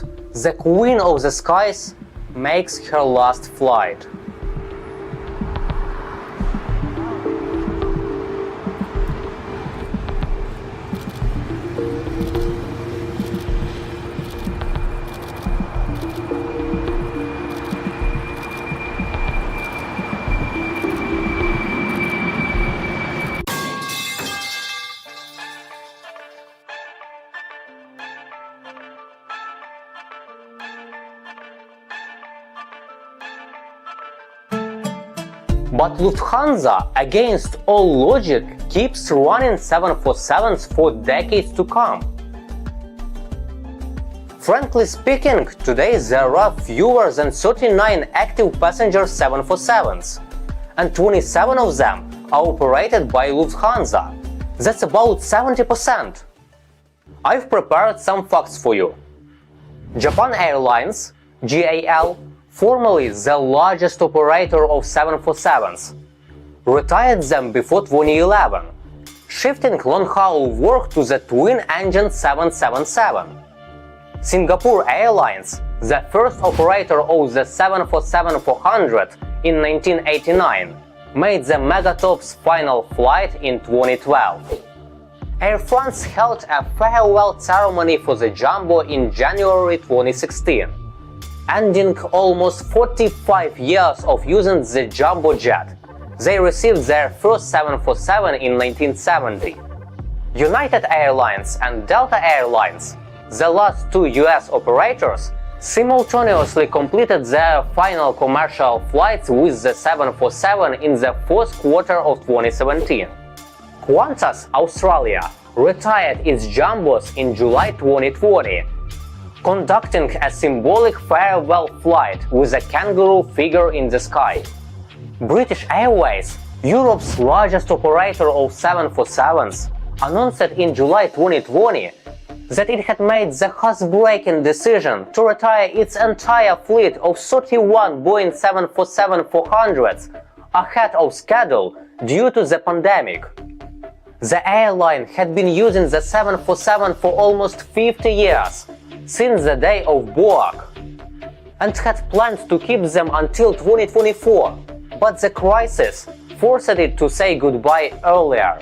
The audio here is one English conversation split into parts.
moment, the Queen of the Skies makes her last flight. But Lufthansa, against all logic, keeps running 747s for decades to come. Frankly speaking, today there are fewer than 39 active passenger 747s, and 27 of them are operated by Lufthansa. That's about 70%. I've prepared some facts for you. Japan Airlines, JAL, formerly the largest operator of 747s, retired them before 2011, shifting long-haul work to the twin-engine 777. Singapore Airlines, the first operator of the 747-400 in 1989, made the Megatop's final flight in 2012. Air France held a farewell ceremony for the Jumbo in January 2016. Ending almost 45 years of using the Jumbo jet. They received their first 747 in 1970. United Airlines and Delta Airlines, the last two US operators, simultaneously completed their final commercial flights with the 747 in the fourth quarter of 2017. Qantas Australia retired its Jumbos in July 2020, conducting a symbolic farewell flight with a kangaroo figure in the sky. British Airways, Europe's largest operator of 747s, announced in July 2020 that it had made the heartbreaking decision to retire its entire fleet of 31 Boeing 747-400s ahead of schedule due to the pandemic. The airline had been using the 747 for almost 50 years, since the day of Boeing, and had planned to keep them until 2024, but the crisis forced it to say goodbye earlier.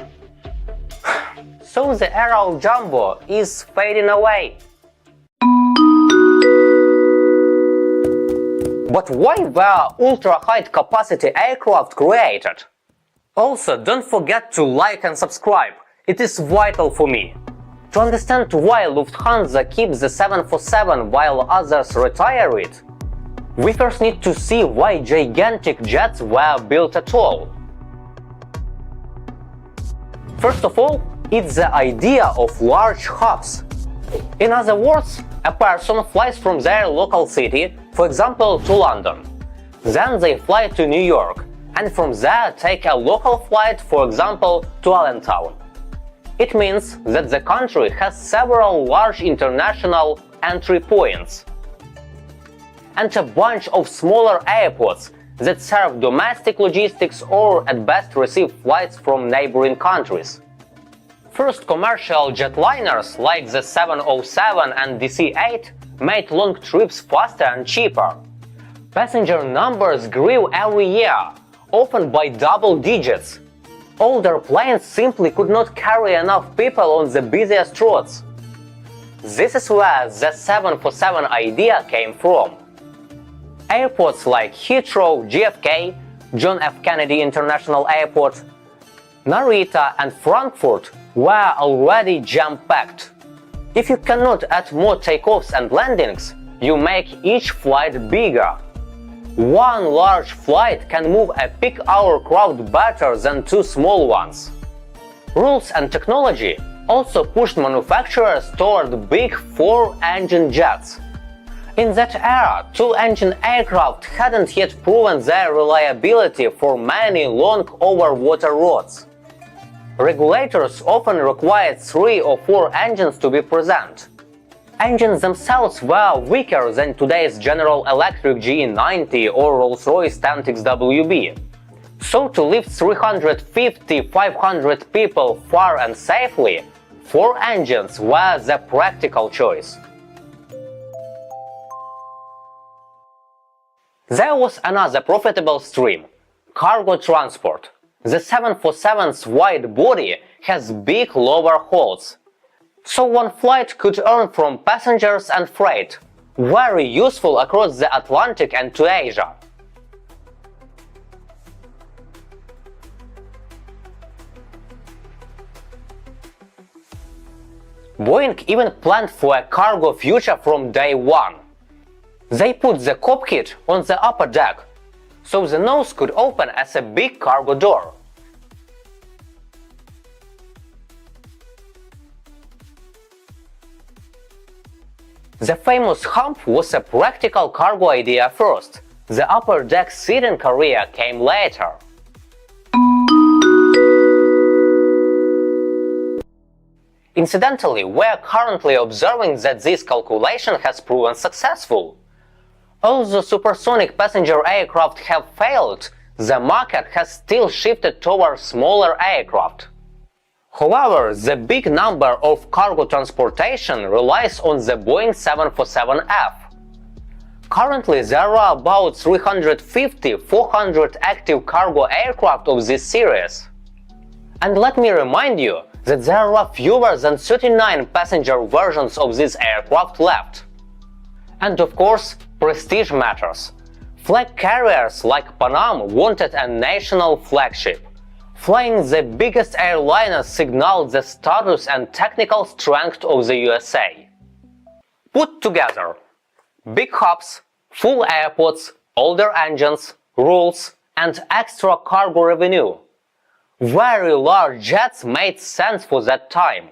So the era of Jumbo is fading away. But why were ultra-high capacity aircraft created? Also, don't forget to like and subscribe, it is vital for me. To understand why Lufthansa keeps the 747 while others retire it, we first need to see why gigantic jets were built at all. First of all, it's the idea of large hubs. In other words, a person flies from their local city, for example to London. Then they fly to New York, and from there take a local flight, for example to Allentown. It means that the country has several large international entry points and a bunch of smaller airports that serve domestic logistics or at best receive flights from neighboring countries. First commercial jetliners like the 707 and DC-8 made long trips faster and cheaper. Passenger numbers grew every year, often by double digits. Older planes simply could not carry enough people on the busiest routes. This is where the 747 idea came from. Airports like Heathrow, JFK, John F. Kennedy International Airport, Narita and Frankfurt were already jam-packed. If you cannot add more takeoffs and landings, you make each flight bigger. One large flight can move a peak-hour crowd better than two small ones. Rules and technology also pushed manufacturers toward big four-engine jets. In that era, two-engine aircraft hadn't yet proven their reliability for many long over-water routes. Regulators often required 3 or 4 engines to be present. Engines themselves were weaker than today's General Electric GE90 or Rolls-Royce Stantec WB. So to lift 350–500 people far and safely, 4 engines were the practical choice. There was another profitable stream – cargo transport. The 747's wide body has big lower holes, so one flight could earn from passengers and freight, very useful across the Atlantic and to Asia. Boeing even planned for a cargo future from day one. They put the cockpit on the upper deck, so the nose could open as a big cargo door. The famous hump was a practical cargo idea first. The upper deck seating area came later. Incidentally, we are currently observing that this calculation has proven successful. Although supersonic passenger aircraft have failed, the market has still shifted towards smaller aircraft. However, the big number of cargo transportation relies on the Boeing 747F. Currently, there are about 350-400 active cargo aircraft of this series. And let me remind you that there are fewer than 39 passenger versions of this aircraft left. And of course, prestige matters. Flag carriers like Pan Am wanted a national flagship. Flying the biggest airliners signaled the status and technical strength of the USA. Put together: big hubs, full airports, older engines, rules, and extra cargo revenue. Very large jets made sense for that time.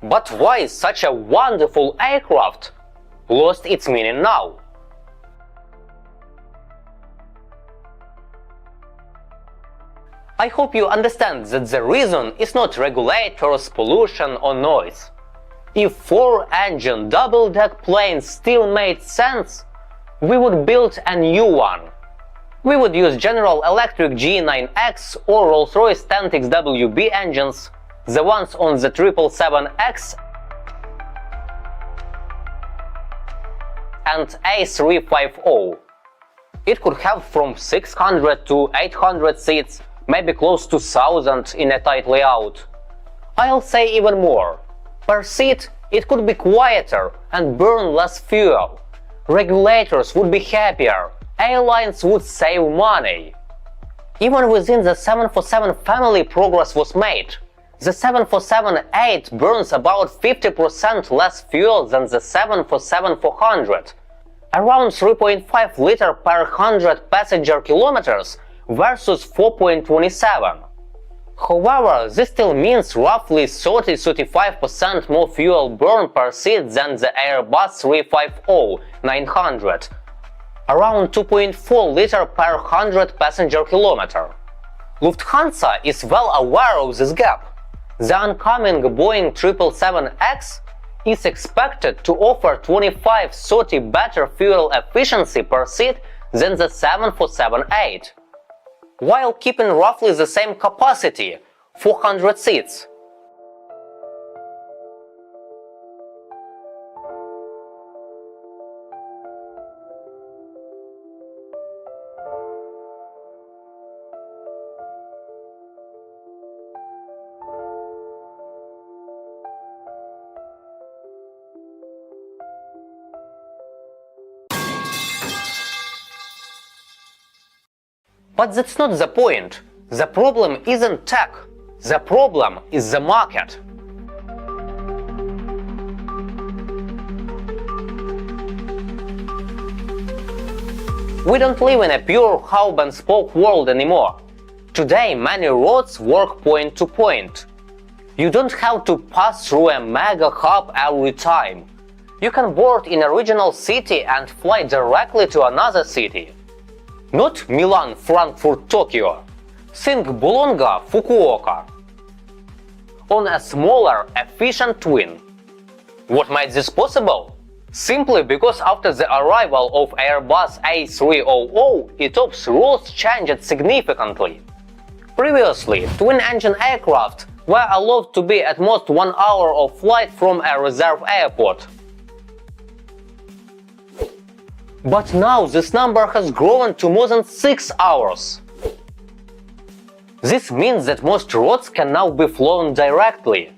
But why such a wonderful aircraft lost its meaning now? I hope you understand that the reason is not regulators, pollution or noise. If 4-engine double-deck planes still made sense, we would build a new one. We would use General Electric GE9X or Rolls-Royce 10XWB engines, the ones on the 777X and A380. It could have from 600 to 800 seats, maybe close to 1000 in a tight layout. I'll say even more. Per seat, it could be quieter and burn less fuel. Regulators would be happier, airlines would save money. Even within the 747 family progress was made. The 747-8 burns about 50% less fuel than the 747-400, around 3.5 liters per 100 passenger kilometers versus 4.27. However, this still means roughly 30–35% more fuel burn per seat than the Airbus A380-900, around 2.4 liters per 100 passenger kilometer. Lufthansa is well aware of this gap. The oncoming Boeing 777X is expected to offer 25–30 better fuel efficiency per seat than the 747-8, while keeping roughly the same capacity, 400 seats. But that's not the point. The problem isn't tech. The problem is the market. We don't live in a pure hub-and-spoke world anymore. Today, many roads work point-to-point. You don't have to pass through a mega hub every time. You can board in a regional city and fly directly to another city. Not Milan, Frankfurt, Tokyo. Think Bologna, Fukuoka. On a smaller, efficient twin. What made this possible? Simply because after the arrival of Airbus A380, ETOPS rules changed significantly. Previously, twin-engine aircraft were allowed to be at most 1 hour of flight from a reserve airport. But now this number has grown to more than 6 hours. This means that most routes can now be flown directly.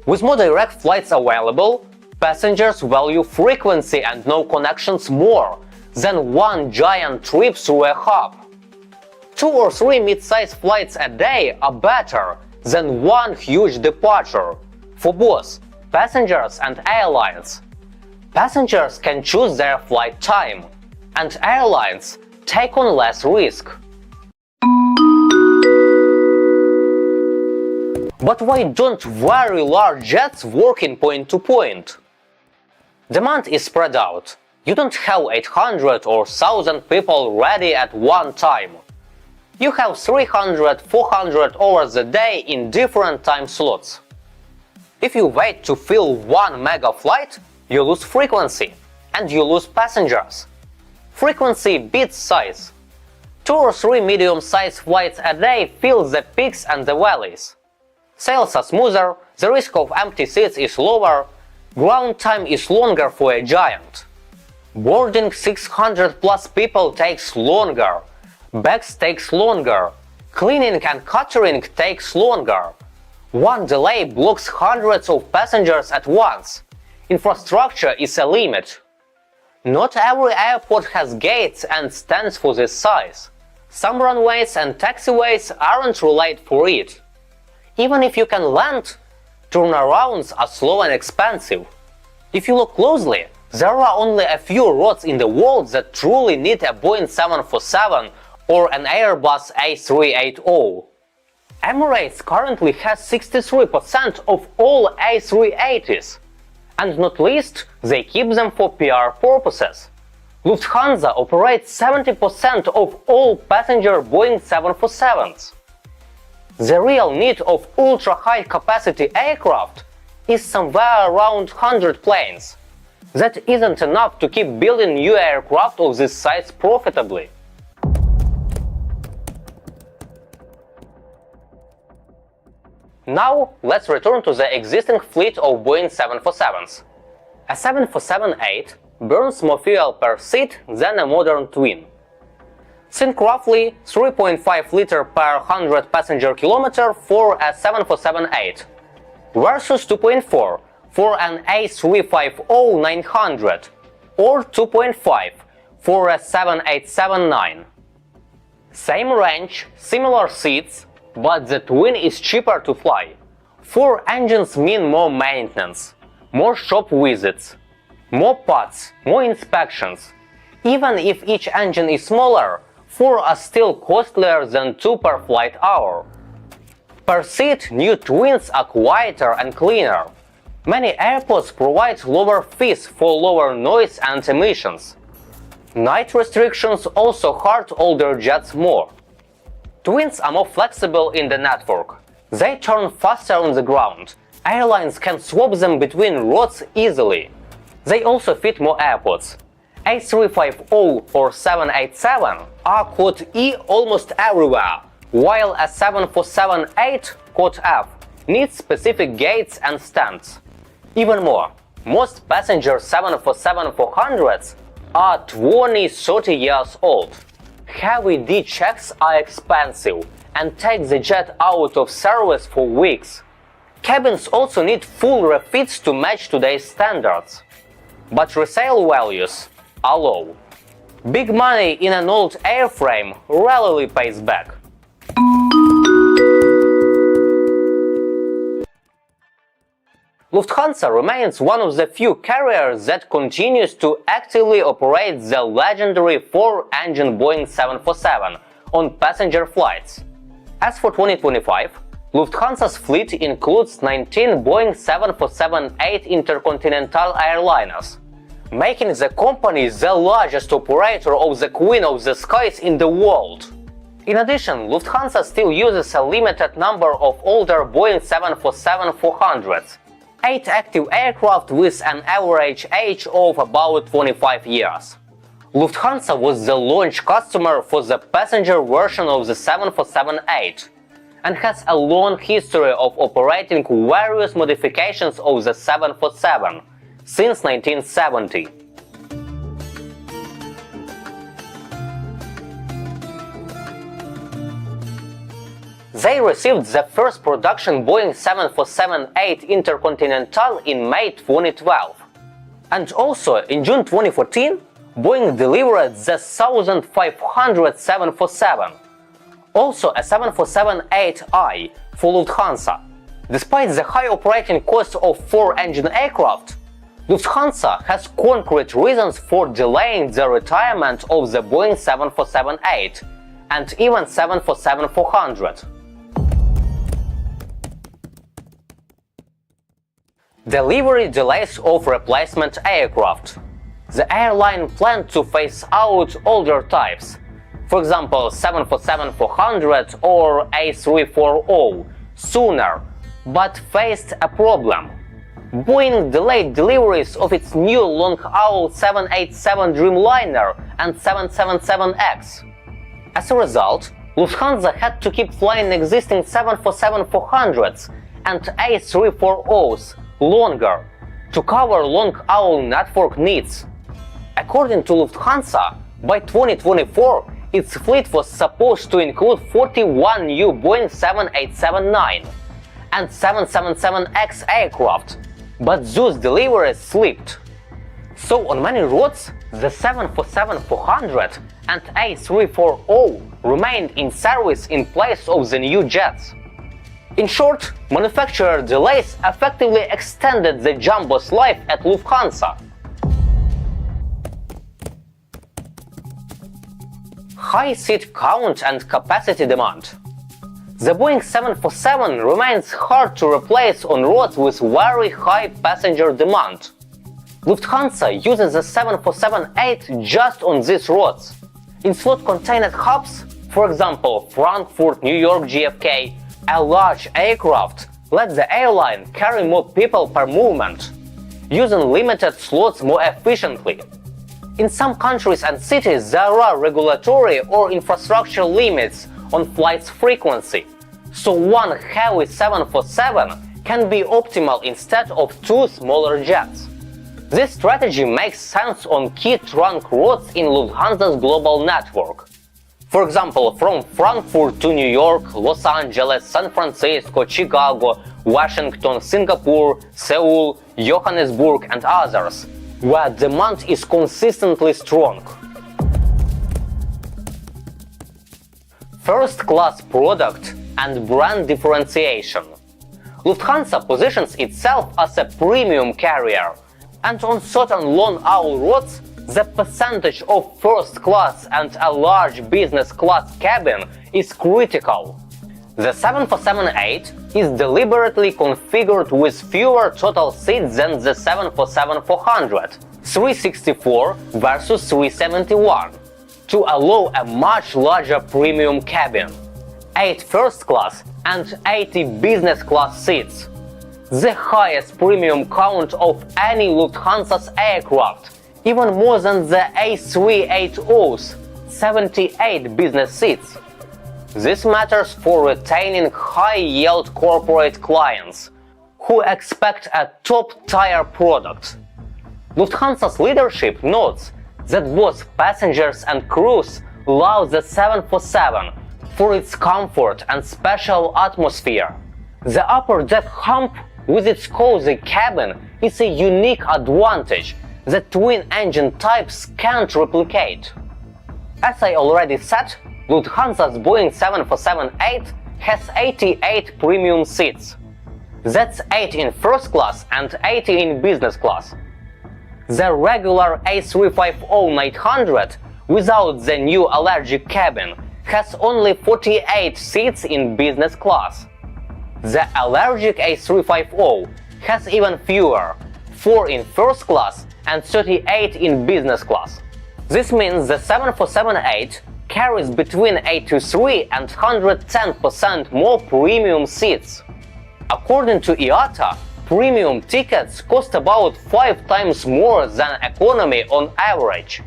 With more direct flights available, passengers value frequency and no connections more than one giant trip through a hub. 2 or 3 mid-sized flights a day are better than one huge departure for both passengers and airlines. Passengers can choose their flight time, and airlines take on less risk. But why don't very large jets work in point-to-point? Demand is spread out. You don't have 800 or 1000 people ready at one time. You have 300, 400 hours a day in different time slots. If you wait to fill one mega flight, you lose frequency, and you lose passengers. Frequency beats size. 2 or 3 medium-sized flights a day fill the peaks and the valleys. Sales are smoother, the risk of empty seats is lower, ground time is longer for a giant. Boarding 600 plus people takes longer, bags takes longer, cleaning and catering takes longer. One delay blocks hundreds of passengers at once. Infrastructure is a limit. Not every airport has gates and stands for this size. Some runways and taxiways aren't related for it. Even if you can land, turnarounds are slow and expensive. If you look closely, there are only a few routes in the world that truly need a Boeing 747 or an Airbus A380. Emirates currently has 63% of all A380s. And not least, they keep them for PR purposes. Lufthansa operates 70% of all passenger Boeing 747s. The real need of ultra-high-capacity aircraft is somewhere around 100 planes. That isn't enough to keep building new aircraft of this size profitably. Now, let's return to the existing fleet of Boeing 747s. A 747-8 burns more fuel per seat than a modern twin. Think roughly 3.5 liter per 100 passenger kilometer for a 747-8 versus 2.4 for an A350-900 or 2.5 for a 787-9. Same range, similar seats, but the twin is cheaper to fly. 4 engines mean more maintenance, more shop visits, more parts, more inspections. Even if each engine is smaller, 4 are still costlier than 2 per flight hour. Per seat, new twins are quieter and cleaner. Many airports provide lower fees for lower noise and emissions. Night restrictions also hurt older jets more. Twins are more flexible in the network. They turn faster on the ground. Airlines can swap them between routes easily. They also fit more airports. A350 or 787 are code E almost everywhere, while a 747-8 code F needs specific gates and stands. Even more, most passenger 747-400s are 20-30 years old. Heavy D checks are expensive and take the jet out of service for weeks. Cabins also need full refits to match today's standards. But resale values are low. Big money in an old airframe rarely pays back. Lufthansa remains one of the few carriers that continues to actively operate the legendary 4-engine Boeing 747 on passenger flights. As for 2025, Lufthansa's fleet includes 19 Boeing 747-8 intercontinental airliners, making the company the largest operator of the Queen of the Skies in the world. In addition, Lufthansa still uses a limited number of older Boeing 747-400s, 8 active aircraft with an average age of about 25 years. Lufthansa was the launch customer for the passenger version of the 747-8, and has a long history of operating various modifications of the 747 since 1970. They received the first production Boeing 747-8 Intercontinental in May 2012. And also, in June 2014, Boeing delivered the 1500 747, also a 747-8i for Lufthansa. Despite the high operating cost of 4-engine aircraft, Lufthansa has concrete reasons for delaying the retirement of the Boeing 747-8 and even 747-400. Delivery delays of replacement aircraft. The airline planned to phase out older types, for example 747-400 or A340, sooner, but faced a problem. Boeing delayed deliveries of its new long-haul 787 Dreamliner and 777X. As a result, Lufthansa had to keep flying existing 747-400s and A340s longer to cover long-haul network needs. According to Lufthansa, by 2024, its fleet was supposed to include 41 new Boeing 787-9 and 777X aircraft, but those deliveries slipped. So on many routes, the 747-400 and A340 remained in service in place of the new jets. In short, manufacturer delays effectively extended the jumbo's life at Lufthansa. High seat count and capacity demand. The Boeing 747 remains hard to replace on routes with very high passenger demand. Lufthansa uses the 747-8 just on these routes. In slot-contained hubs, for example Frankfurt, New York JFK, a large aircraft lets the airline carry more people per movement, using limited slots more efficiently. In some countries and cities there are regulatory or infrastructure limits on flights frequency, so one heavy 747 can be optimal instead of two smaller jets. This strategy makes sense on key trunk routes in Lufthansa's global network. For example, from Frankfurt to New York, Los Angeles, San Francisco, Chicago, Washington, Singapore, Seoul, Johannesburg and others, where demand is consistently strong. First-class product and brand differentiation. Lufthansa positions itself as a premium carrier, and on certain long-haul routes, the percentage of first-class and a large business-class cabin is critical. The 747-8 is deliberately configured with fewer total seats than the 747-400, 364 versus 371, to allow a much larger premium cabin, 8 first-class and 80 business-class seats, the highest premium count of any Lufthansa's aircraft, even more than the A380's 78 business seats. This matters for retaining high-yield corporate clients who expect a top-tier product. Lufthansa's leadership notes that both passengers and crews love the 747 for its comfort and special atmosphere. The upper deck hump with its cozy cabin is a unique advantage that twin-engine types can't replicate. As I already said, Lufthansa's Boeing 747-8 has 88 premium seats. That's 8 in first class and 80 in business class. The regular A350-900 without the new allergic cabin has only 48 seats in business class. The allergic A350 has even fewer, 4 in first class and 38 in business class. This means the 747-8 carries between 83 and 110% more premium seats. According to IATA, premium tickets cost about 5 times more than economy on average.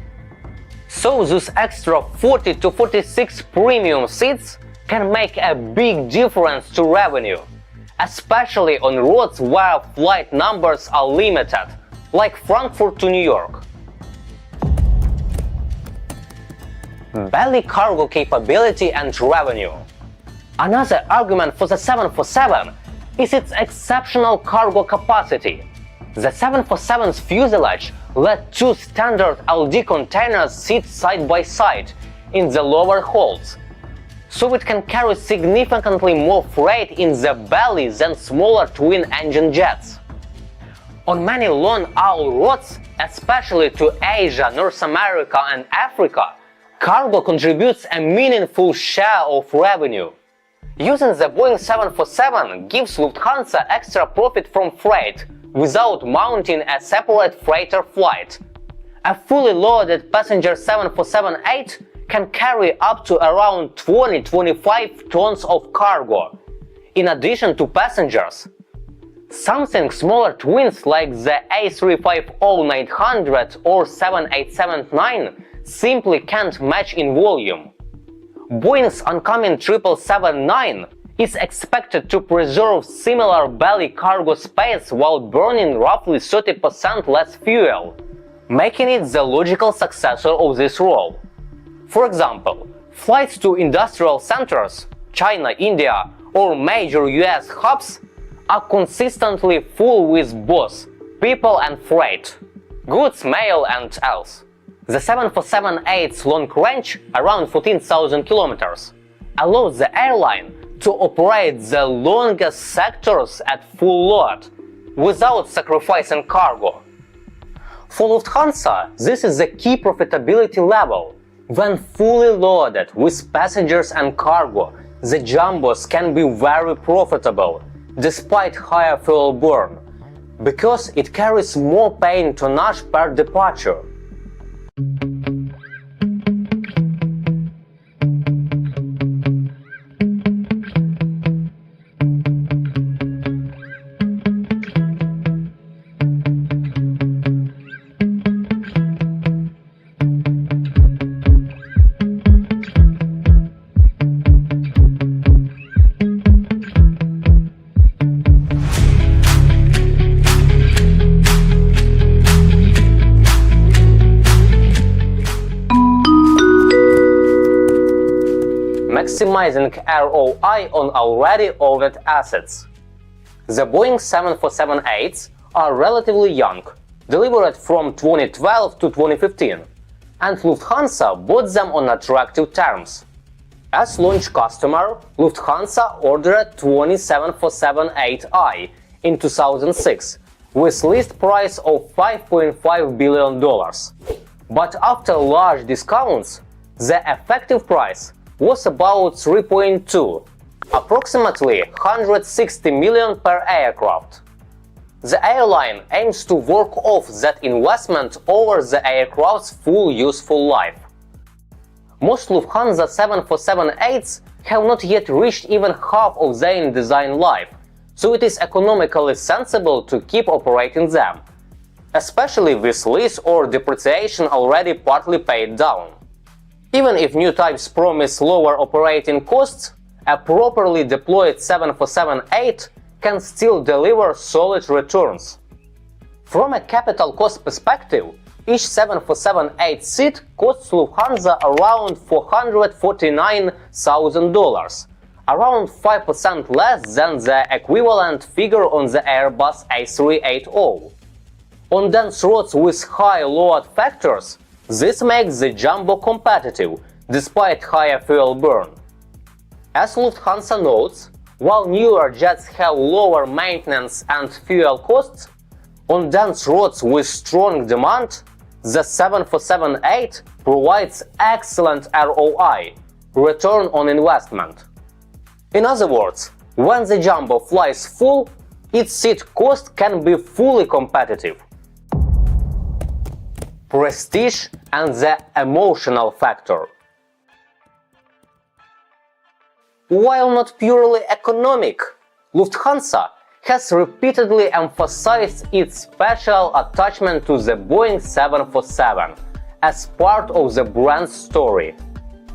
So those extra 40 to 46 premium seats can make a big difference to revenue, especially on routes where flight numbers are limited, like Frankfurt to New York. Belly cargo capability and revenue. Another argument for the 747 is its exceptional cargo capacity. The 747's fuselage let two standard LD containers sit side by side in the lower holds, so it can carry significantly more freight in the belly than smaller twin-engine jets. On many long-haul routes, especially to Asia, North America and Africa, cargo contributes a meaningful share of revenue. Using the Boeing 747 gives Lufthansa extra profit from freight without mounting a separate freighter flight. A fully loaded passenger 747-8 can carry up to around 20-25 tons of cargo, in addition to passengers. Something smaller twins like the A380-900 or 787-9 simply can't match in volume. Boeing's oncoming 777-9 is expected to preserve similar belly cargo space while burning roughly 30% less fuel, making it the logical successor of this role. For example, flights to industrial centers, China, India, or major US hubs are consistently full with both people and freight, goods, mail and else. The 747-8's long range, around 14,000 kilometers, allows the airline to operate the longest sectors at full load, without sacrificing cargo. For Lufthansa, this is the key profitability level. When fully loaded with passengers and cargo, the jumbos can be very profitable, despite higher fuel burn, because it carries more paying tonnage per departure. Maximizing ROI on already owned assets. The Boeing 747-8s are relatively young, delivered from 2012 to 2015, and Lufthansa bought them on attractive terms. As launch customer, Lufthansa ordered 747-8i in 2006 with list price of $5.5 billion. But after large discounts, the effective price was about 3.2, approximately 160 million per aircraft. The airline aims to work off that investment over the aircraft's full useful life. Most Lufthansa 747-8s have not yet reached even half of their design life, so it is economically sensible to keep operating them, especially with lease or depreciation already partly paid down. Even if new types promise lower operating costs, a properly deployed 747-8 can still deliver solid returns. From a capital cost perspective, each 747-8 seat costs Lufthansa around $449,000, around 5% less than the equivalent figure on the Airbus A380. On dense roads with high load factors, this makes the jumbo competitive, despite higher fuel burn. As Lufthansa notes, while newer jets have lower maintenance and fuel costs, on dense roads with strong demand, the 747-8 provides excellent ROI, return on investment. In other words, when the jumbo flies full, its seat cost can be fully competitive. Prestige and the emotional factor. While not purely economic, Lufthansa has repeatedly emphasized its special attachment to the Boeing 747 as part of the brand's story.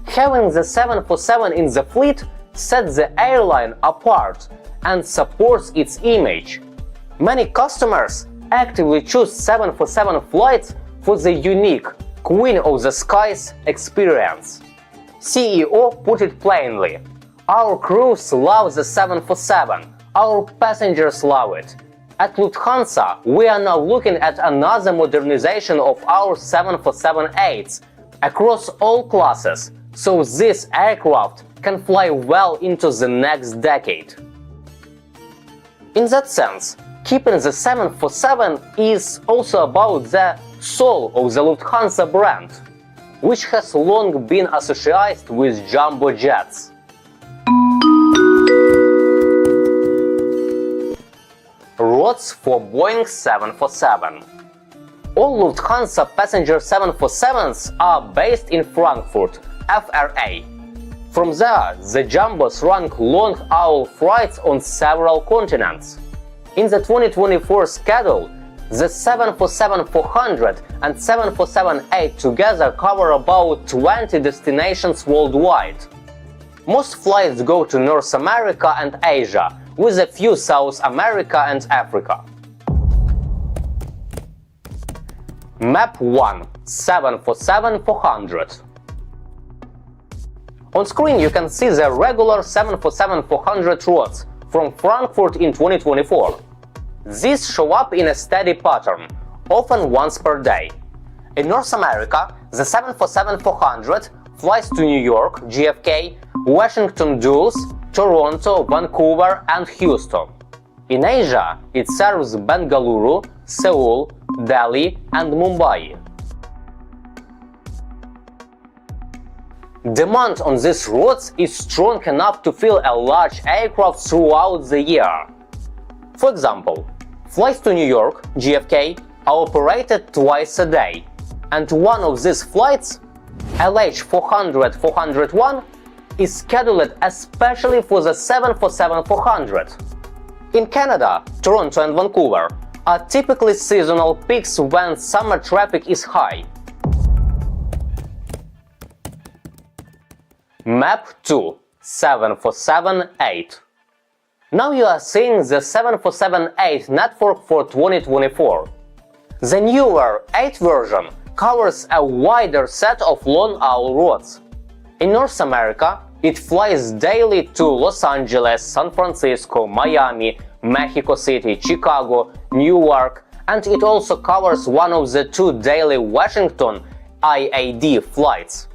Having the 747 in the fleet sets the airline apart and supports its image. Many customers actively choose 747 flights for the unique Queen of the Skies experience. CEO put it plainly: "Our crews love the 747, our passengers love it." At Lufthansa, we are now looking at another modernization of our 747-8s across all classes, so this aircraft can fly well into the next decade. In that sense, keeping the 747 is also about the soul of the Lufthansa brand, which has long been associated with jumbo jets. Routes for Boeing 747. All Lufthansa passenger 747s are based in Frankfurt, FRA. From there, the jumbos rank long-haul flights on several continents. In the 2024 schedule, the 747-400 and 747-8 together cover about 20 destinations worldwide. Most flights go to North America and Asia, with a few South America and Africa. Map 1. 747-400. On screen you can see the regular 747-400 routes from Frankfurt in 2024. These show up in a steady pattern, often once per day. In North America, the 747-400 flies to New York, JFK, Washington Dulles, Toronto, Vancouver and Houston. In Asia, it serves Bengaluru, Seoul, Delhi and Mumbai. Demand on these routes is strong enough to fill a large aircraft throughout the year. For example, flights to New York, JFK, are operated twice a day, and one of these flights, LH400-401, is scheduled especially for the 747-400. In Canada, Toronto and Vancouver are typically seasonal peaks when summer traffic is high. Map 2. 747-8. Now you are seeing the 747-8 network for 2024. The newer 8 version covers a wider set of long-haul routes. In North America, it flies daily to Los Angeles, San Francisco, Miami, Mexico City, Chicago, Newark, and it also covers one of the 2 daily Washington IAD flights.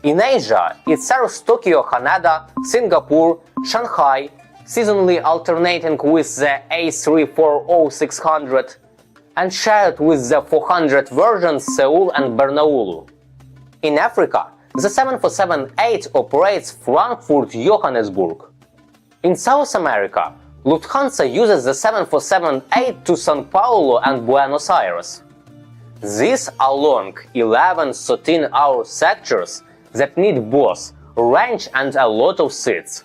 In Asia, it serves Tokyo, Haneda, Singapore, Shanghai, seasonally alternating with the A380-600, and shared with the 400 versions Seoul and Barnaul. In Africa, the 747-8 operates Frankfurt-Johannesburg. In South America, Lufthansa uses the 747-8 to São Paulo and Buenos Aires. These are long 11–13-hour sectors that need both range and a lot of seats.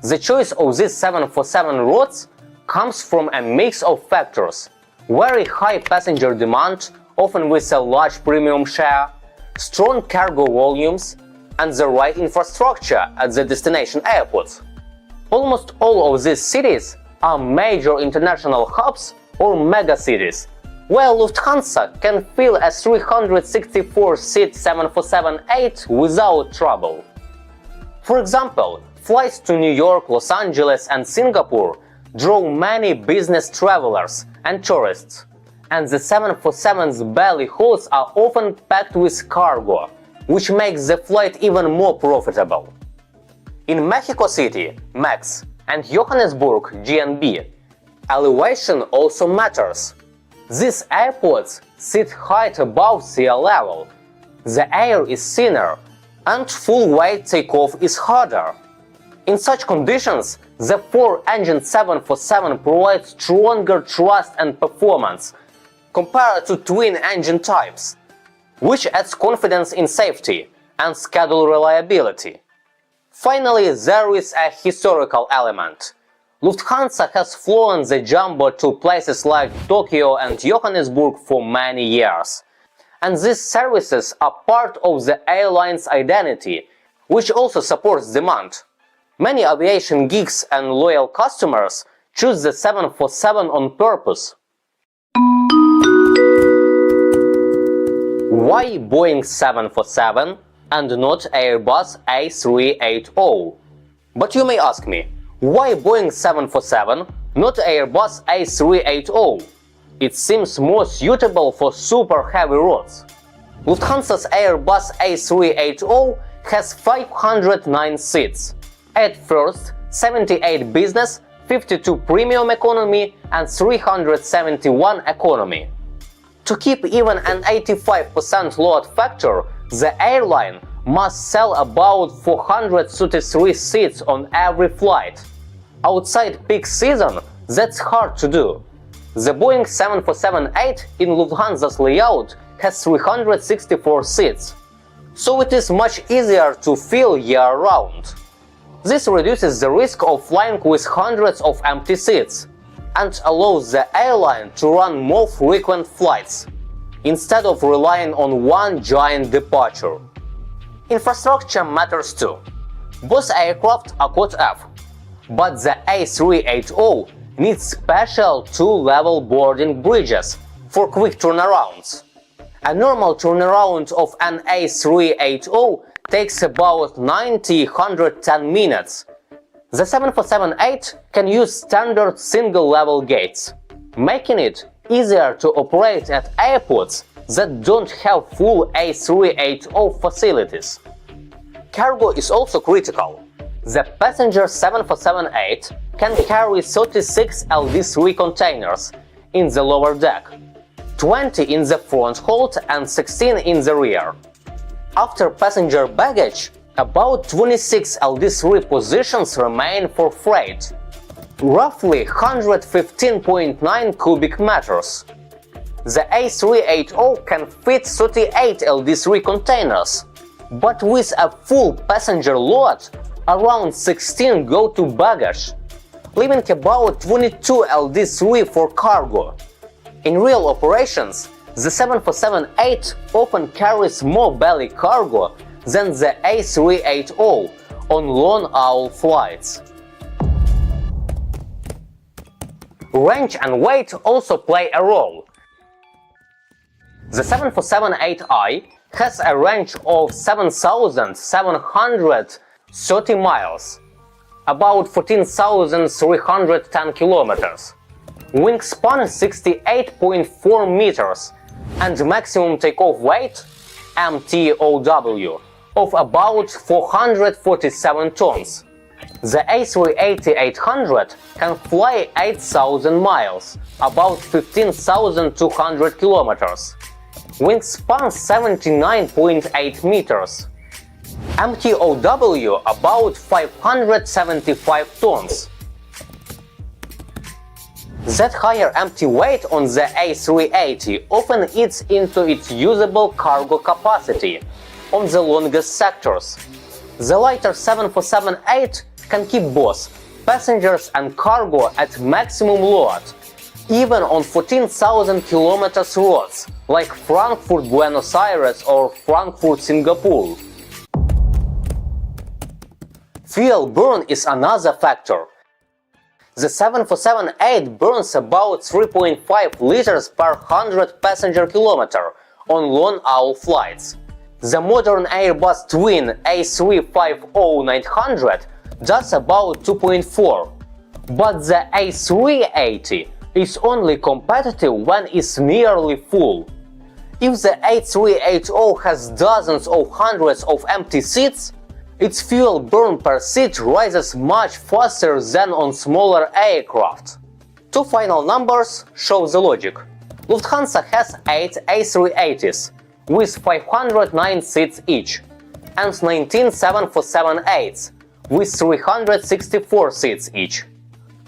The choice of these 747 routes comes from a mix of factors: very high passenger demand, often with a large premium share, strong cargo volumes, and the right infrastructure at the destination airports. Almost all of these cities are major international hubs or megacities, where Lufthansa can fill a 364-seat 747-8 without trouble. For example, flights to New York, Los Angeles and Singapore draw many business travelers and tourists, and the 747's belly holds are often packed with cargo, which makes the flight even more profitable. In Mexico City, MEX, and Johannesburg, GNB, elevation also matters. These airports sit high above sea level, the air is thinner, and full-weight takeoff is harder. In such conditions, the 4-engine 747 provides stronger thrust and performance compared to twin-engine types, which adds confidence in safety and schedule reliability. Finally, there is a historical element. Lufthansa has flown the jumbo to places like Tokyo and Johannesburg for many years, and these services are part of the airline's identity, which also supports demand. Many aviation geeks and loyal customers choose the 747 on purpose. Why Boeing 747 and not Airbus A380? But you may ask me, why Boeing 747, not Airbus A380? It seems more suitable for super heavy roads. Lufthansa's Airbus A380 has 509 seats. At first, 78 business, 52 premium economy and 371 economy. To keep even an 85% load factor, the airline must sell about 433 seats on every flight. Outside peak season, that's hard to do. The Boeing 747-8 in Lufthansa's layout has 364 seats, so it is much easier to fill year-round. This reduces the risk of flying with hundreds of empty seats and allows the airline to run more frequent flights, instead of relying on one giant departure. Infrastructure matters too. Both aircraft are Code F, but the A380 needs special two-level boarding bridges for quick turnarounds. A normal turnaround of an A380 takes about 90–110 minutes. The 747-8 can use standard single-level gates, making it easier to operate at airports that don't have full A380 facilities. Cargo is also critical. The passenger 747-8 can carry 36 LD3 containers in the lower deck, 20 in the front hold and 16 in the rear. After passenger baggage, about 26 LD3 positions remain for freight, roughly 115.9 cubic meters. The A380 can fit 38 LD3 containers, but with a full passenger load, around 16 go to baggage, leaving about 22 LD3 for cargo. In real operations, the 747-8 often carries more belly cargo than the A380 on long-haul flights. Range and weight also play a role. The 747-8i has a range of 7,730 miles, about 14,310 kilometers, wingspan 68.4 meters, and maximum takeoff weight (MTOW) of about 447 tons. The A380-800 can fly 8,000 miles, about 15,200 kilometers, wingspan 79.8 meters, MTOW about 575 tons. That higher empty weight on the A380 often eats into its usable cargo capacity on the longest sectors. The lighter 747-8 can keep both passengers and cargo at maximum load, even on 14,000 kilometers roads like Frankfurt-Buenos Aires or Frankfurt-Singapore. Fuel burn is another factor. The 747-8 burns about 3.5 liters per 100 passenger kilometer on long-haul flights. The modern Airbus twin A350-900 does about 2.4, but the A380 is only competitive when it's nearly full. If the A380 has dozens or hundreds of empty seats, its fuel burn per seat rises much faster than on smaller aircraft. Two final numbers show the logic. Lufthansa has 8 A380s, with 509 seats each, and 19 747-8s, with 364 seats each.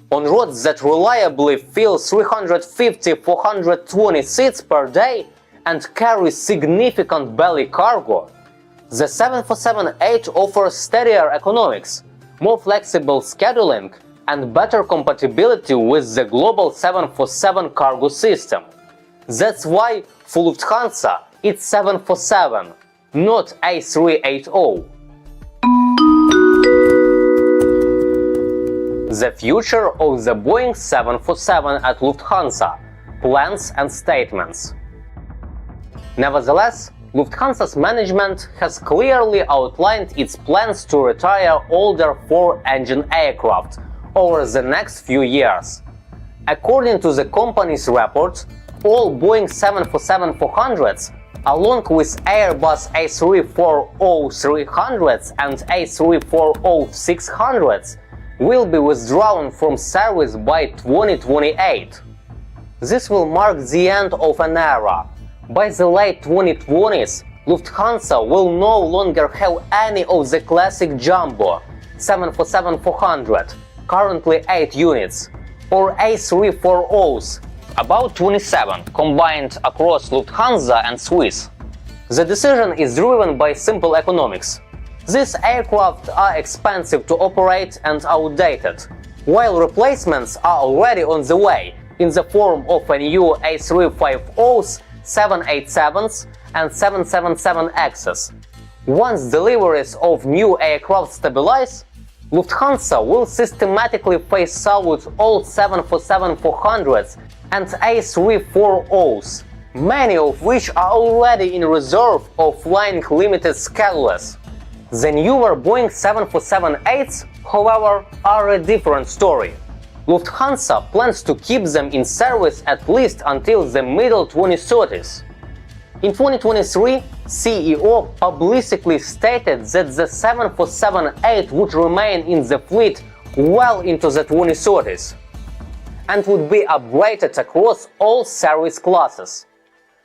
On roads that reliably fill 350–420 seats per day and carry significant belly cargo, the 747-8 offers steadier economics, more flexible scheduling, and better compatibility with the global 747 cargo system. That's why, for Lufthansa, it's 747, not A380. The future of the Boeing 747 at Lufthansa, plans and statements. Nevertheless, Lufthansa's management has clearly outlined its plans to retire older four-engine aircraft over the next few years. According to the company's report, all Boeing 747-400s, along with Airbus A340-300s and A340-600s, will be withdrawn from service by 2028. This will mark the end of an era. By the late 2020s, Lufthansa will no longer have any of the classic jumbo 747-400, currently 8 units, or A340s, about 27, combined across Lufthansa and Swiss. The decision is driven by simple economics. These aircraft are expensive to operate and outdated, while replacements are already on the way in the form of a new A350s, 787s and 777Xs. Once deliveries of new aircraft stabilize, Lufthansa will systematically phase out all 747-400s and A340s, many of which are already in reserve or flying limited schedules. The newer Boeing 747-8s, however, are a different story. Lufthansa plans to keep them in service at least until the middle 2030s. In 2023, CEO publicly stated that the 747-8 would remain in the fleet well into the 2030s and would be upgraded across all service classes.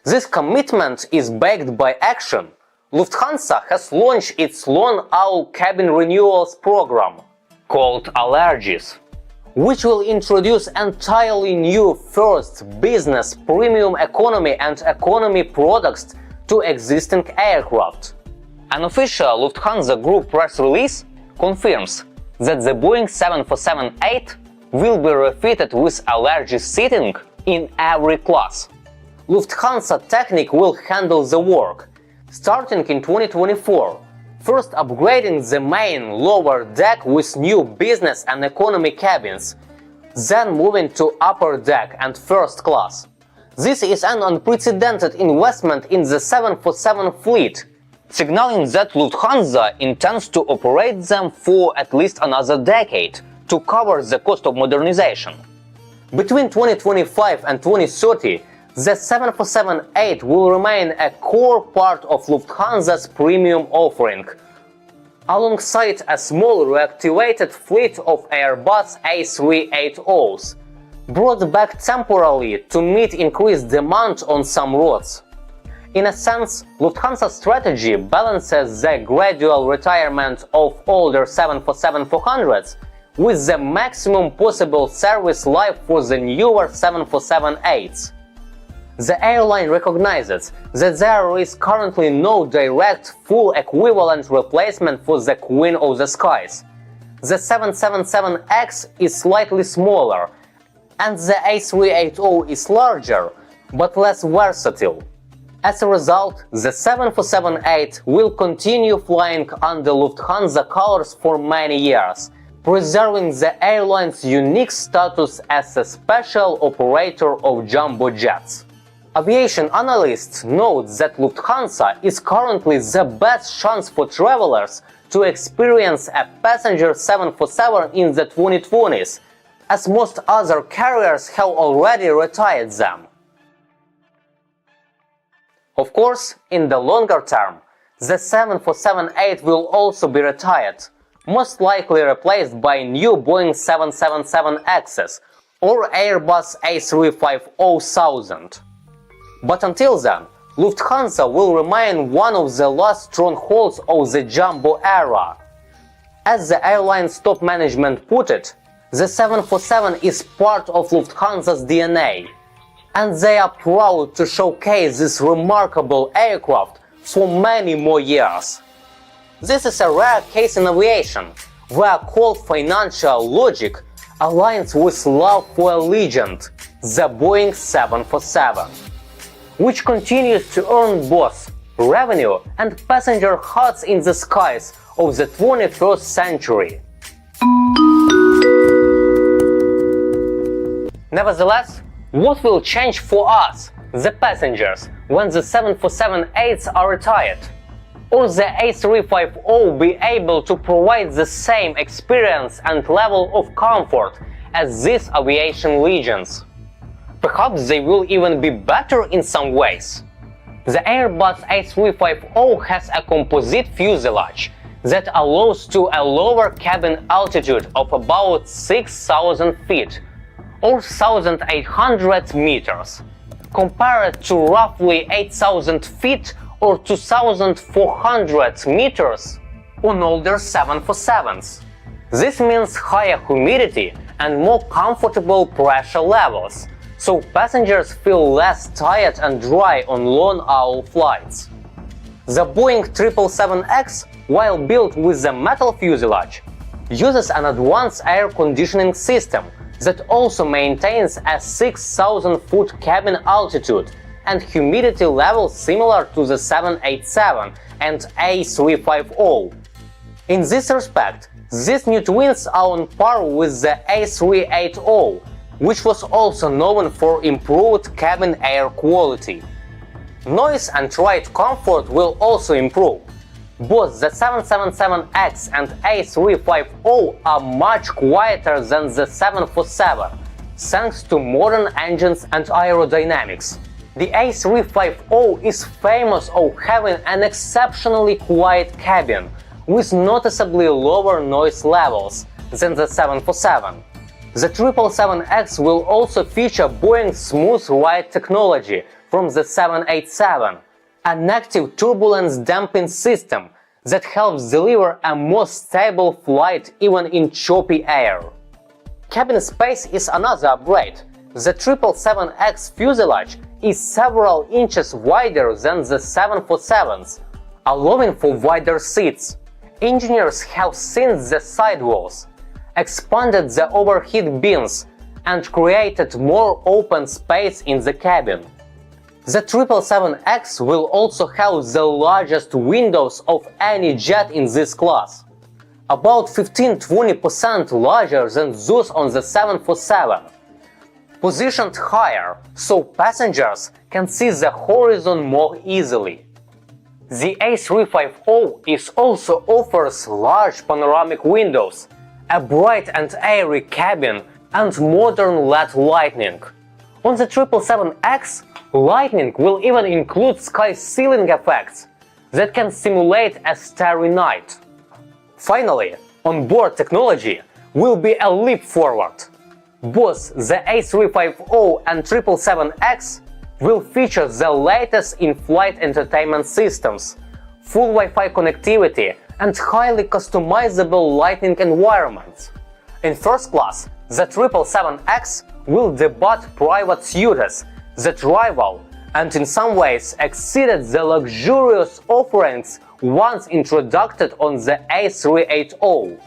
This commitment is backed by action. Lufthansa has launched its long-haul cabin renewals program, called Allergies, which will introduce entirely new first, business, premium economy and economy products to existing aircraft. An official Lufthansa Group press release confirms that the Boeing 747-8 will be refitted with allergy seating in every class. Lufthansa Technik will handle the work, starting in 2024, first upgrading the main lower deck with new business and economy cabins, then moving to upper deck and first class. This is an unprecedented investment in the 747 fleet, signaling that Lufthansa intends to operate them for at least another decade to cover the cost of modernization. Between 2025 and 2030, the 747-8 will remain a core part of Lufthansa's premium offering, alongside a small reactivated fleet of Airbus A380s, brought back temporarily to meet increased demand on some routes. In a sense, Lufthansa's strategy balances the gradual retirement of older 747-400s with the maximum possible service life for the newer 747-8s. The airline recognizes that there is currently no direct, full equivalent replacement for the Queen of the Skies. The 777X is slightly smaller, and the A380 is larger, but less versatile. As a result, the 747-8 will continue flying under Lufthansa colors for many years, preserving the airline's unique status as a special operator of jumbo jets. Aviation analysts note that Lufthansa is currently the best chance for travelers to experience a passenger 747 in the 2020s, as most other carriers have already retired them. Of course, in the longer term, the 747-8 will also be retired, most likely replaced by new Boeing 777Xs or Airbus A350-1000. But until then, Lufthansa will remain one of the last strongholds of the jumbo era. As the airline's top management put it, the 747 is part of Lufthansa's DNA, and they are proud to showcase this remarkable aircraft for many more years. This is a rare case in aviation, where cold financial logic aligns with love for a legend, the Boeing 747. Which continues to earn both revenue and passenger hearts in the skies of the 21st century. Nevertheless, what will change for us, the passengers, when the 747-8s are retired? Or the A350 be able to provide the same experience and level of comfort as these aviation legends? Perhaps they will even be better in some ways. The Airbus A380 has a composite fuselage that allows to a lower cabin altitude of about 6,000 feet or 1,800 meters, compared to roughly 8,000 feet or 2,400 meters on older 747s. This means higher humidity and more comfortable pressure levels, so passengers feel less tired and dry on long-haul flights. The Boeing 777X, while built with a metal fuselage, uses an advanced air conditioning system that also maintains a 6,000-foot cabin altitude and humidity levels similar to the 787 and A350. In this respect, these new twins are on par with the A380, which was also known for improved cabin air quality. Noise and ride comfort will also improve. Both the 777X and A350 are much quieter than the 747, thanks to modern engines and aerodynamics. The A350 is famous for having an exceptionally quiet cabin, with noticeably lower noise levels than the 747. The 777X will also feature Boeing's smooth ride technology from the 787, an active turbulence damping system that helps deliver a more stable flight even in choppy air. Cabin space is another upgrade. The 777X fuselage is several inches wider than the 747's, allowing for wider seats. Engineers have thinned the sidewalls, expanded the overhead bins, and created more open space in the cabin. The 777X will also have the largest windows of any jet in this class, about 15–20% larger than those on the 747. Positioned higher, so passengers can see the horizon more easily. The A350 also offers large panoramic windows, a bright and airy cabin, and modern LED lighting. On the 777X, lighting will even include sky ceiling effects that can simulate a starry night. Finally, onboard technology will be a leap forward. Both the A350 and 777X will feature the latest in-flight entertainment systems, full Wi-Fi connectivity, and highly customizable lighting environments. In first class, the 777X will debut private suites that rival and in some ways exceeded the luxurious offerings once introduced on the A380.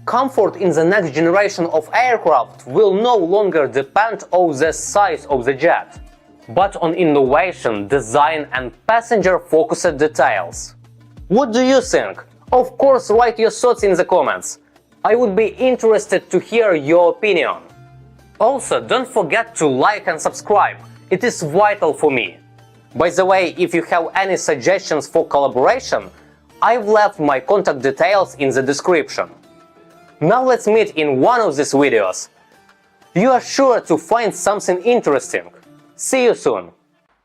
Comfort in the next generation of aircraft will no longer depend on the size of the jet, but on innovation, design, and passenger-focused details. What do you think? Of course, write your thoughts in the comments. I would be interested to hear your opinion. Also, don't forget to like and subscribe. It is vital for me. By the way, if you have any suggestions for collaboration, I've left my contact details in the description. Now let's meet in one of these videos. You are sure to find something interesting. See you soon!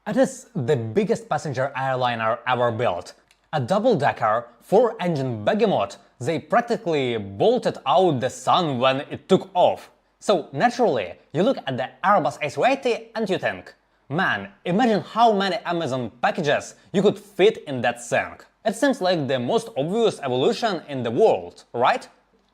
It is the biggest passenger airliner ever built. A double-decker, 4-engine behemoth. They practically bolted out the sun when it took off. So naturally, you look at the Airbus A380 and you think, man, imagine how many Amazon packages you could fit in that thing. It seems like the most obvious evolution in the world, right?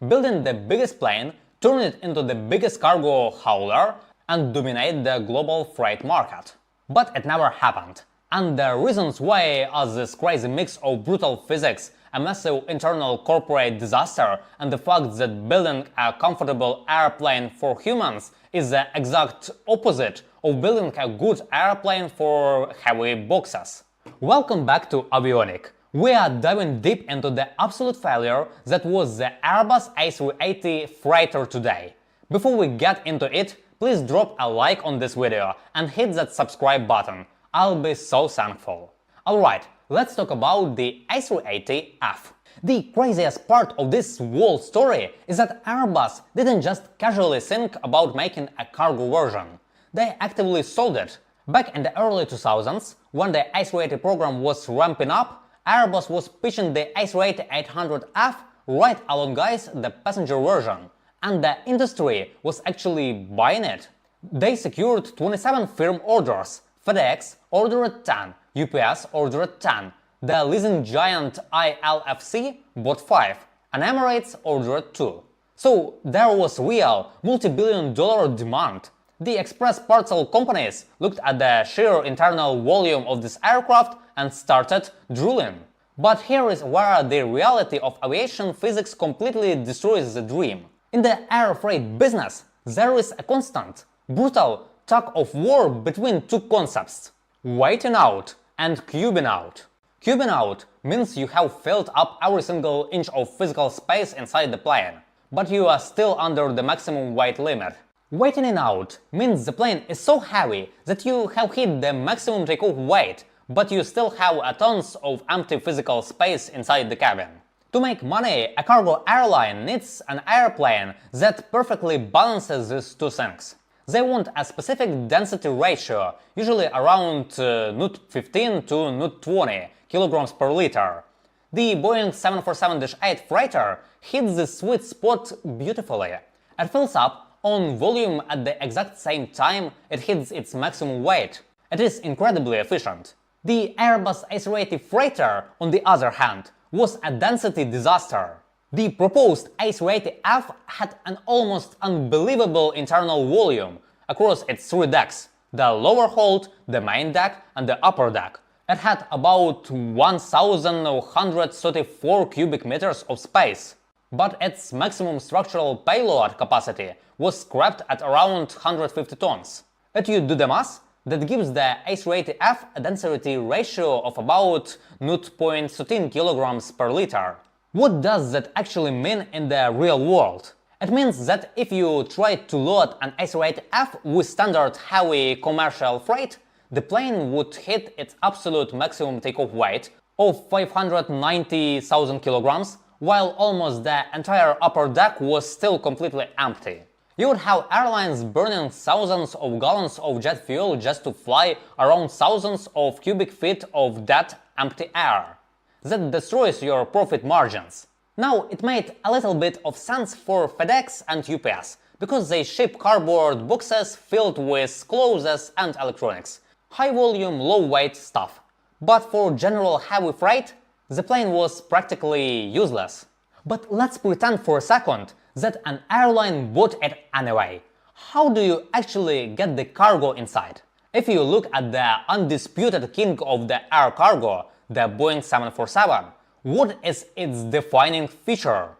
Building the biggest plane, turn it into the biggest cargo hauler, and dominate the global freight market. But it never happened. And the reasons why are this crazy mix of brutal physics, a massive internal corporate disaster, and the fact that building a comfortable airplane for humans is the exact opposite of building a good airplane for heavy boxes. Welcome back to Avionic. We are diving deep into the absolute failure that was the Airbus A380 freighter today. Before we get into it, please drop a like on this video and hit that subscribe button. I'll be so thankful. Alright, let's talk about the A380F. The craziest part of this whole story is that Airbus didn't just casually think about making a cargo version. They actively sold it. Back in the early 2000s, when the A380 program was ramping up, Airbus was pitching the A380-800F right alongside the passenger version, and the industry was actually buying it. They secured 27 firm orders. FedEx ordered 10, UPS ordered 10, the leasing giant ILFC bought 5, and Emirates ordered 2. So there was real multi-billion-dollar demand. The express parcel companies looked at the sheer internal volume of this aircraft and started drooling. But here is where the reality of aviation physics completely destroys the dream. In the air freight business, there is a constant, brutal tug of war between two concepts: waiting out and cubing out. Cubing out means you have filled up every single inch of physical space inside the plane, but you are still under the maximum weight limit. Waiting out means the plane is so heavy that you have hit the maximum takeoff weight, but you still have a tons of empty physical space inside the cabin. To make money, a cargo airline needs an airplane that perfectly balances these two things. They want a specific density ratio, usually around 15 to 20 kilograms per liter. The Boeing 747-8 freighter hits this sweet spot beautifully. It fills up on volume at the exact same time it hits its maximum weight. It is incredibly efficient. The Airbus A380 freighter, on the other hand, was a density disaster. The proposed A380F had an almost unbelievable internal volume across its 3 decks: the lower hold, the main deck, and the upper deck. It had about 1,134 cubic meters of space, but its maximum structural payload capacity was scrapped at around 150 tons. If you do the math, that gives the A380F a density ratio of about 0.13 kilograms per liter. What does that actually mean in the real world? It means that if you try to load an A380F with standard heavy commercial freight, the plane would hit its absolute maximum takeoff weight of 590,000 kilograms, while almost the entire upper deck was still completely empty. You would have airlines burning thousands of gallons of jet fuel just to fly around thousands of cubic feet of that empty air. That destroys your profit margins. Now, it made a little bit of sense for FedEx and UPS, because they ship cardboard boxes filled with clothes and electronics. High volume, low weight stuff. But for general heavy freight, the plane was practically useless. But let's pretend for a second that an airline bought it anyway. How do you actually get the cargo inside? If you look at the undisputed king of the air cargo, the Boeing 747, what is its defining feature?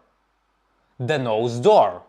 The nose door.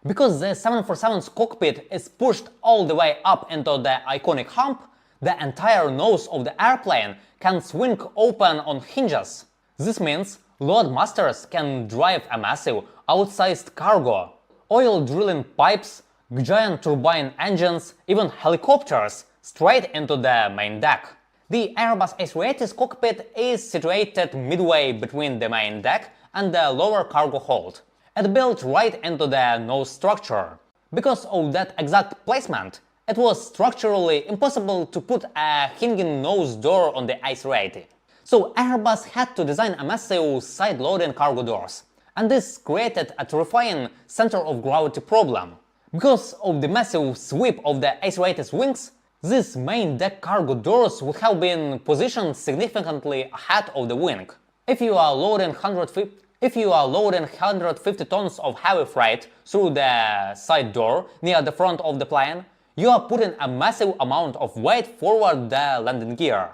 Because the 747's cockpit is pushed all the way up into the iconic hump, the entire nose of the airplane can swing open on hinges. This means loadmasters can drive a massive, outsized cargo, oil drilling pipes, giant turbine engines, even helicopters, straight into the main deck. The Airbus A380's cockpit is situated midway between the main deck and the lower cargo hold. It built right into the nose structure. Because of that exact placement, it was structurally impossible to put a hinging nose door on the A380. So Airbus had to design a massive side-loading cargo doors. And this created a terrifying center of gravity problem. Because of the massive sweep of the A380's wings, these main deck cargo doors would have been positioned significantly ahead of the wing. If you are loading 150 tons of heavy freight through the side door near the front of the plane, you are putting a massive amount of weight forward the landing gear.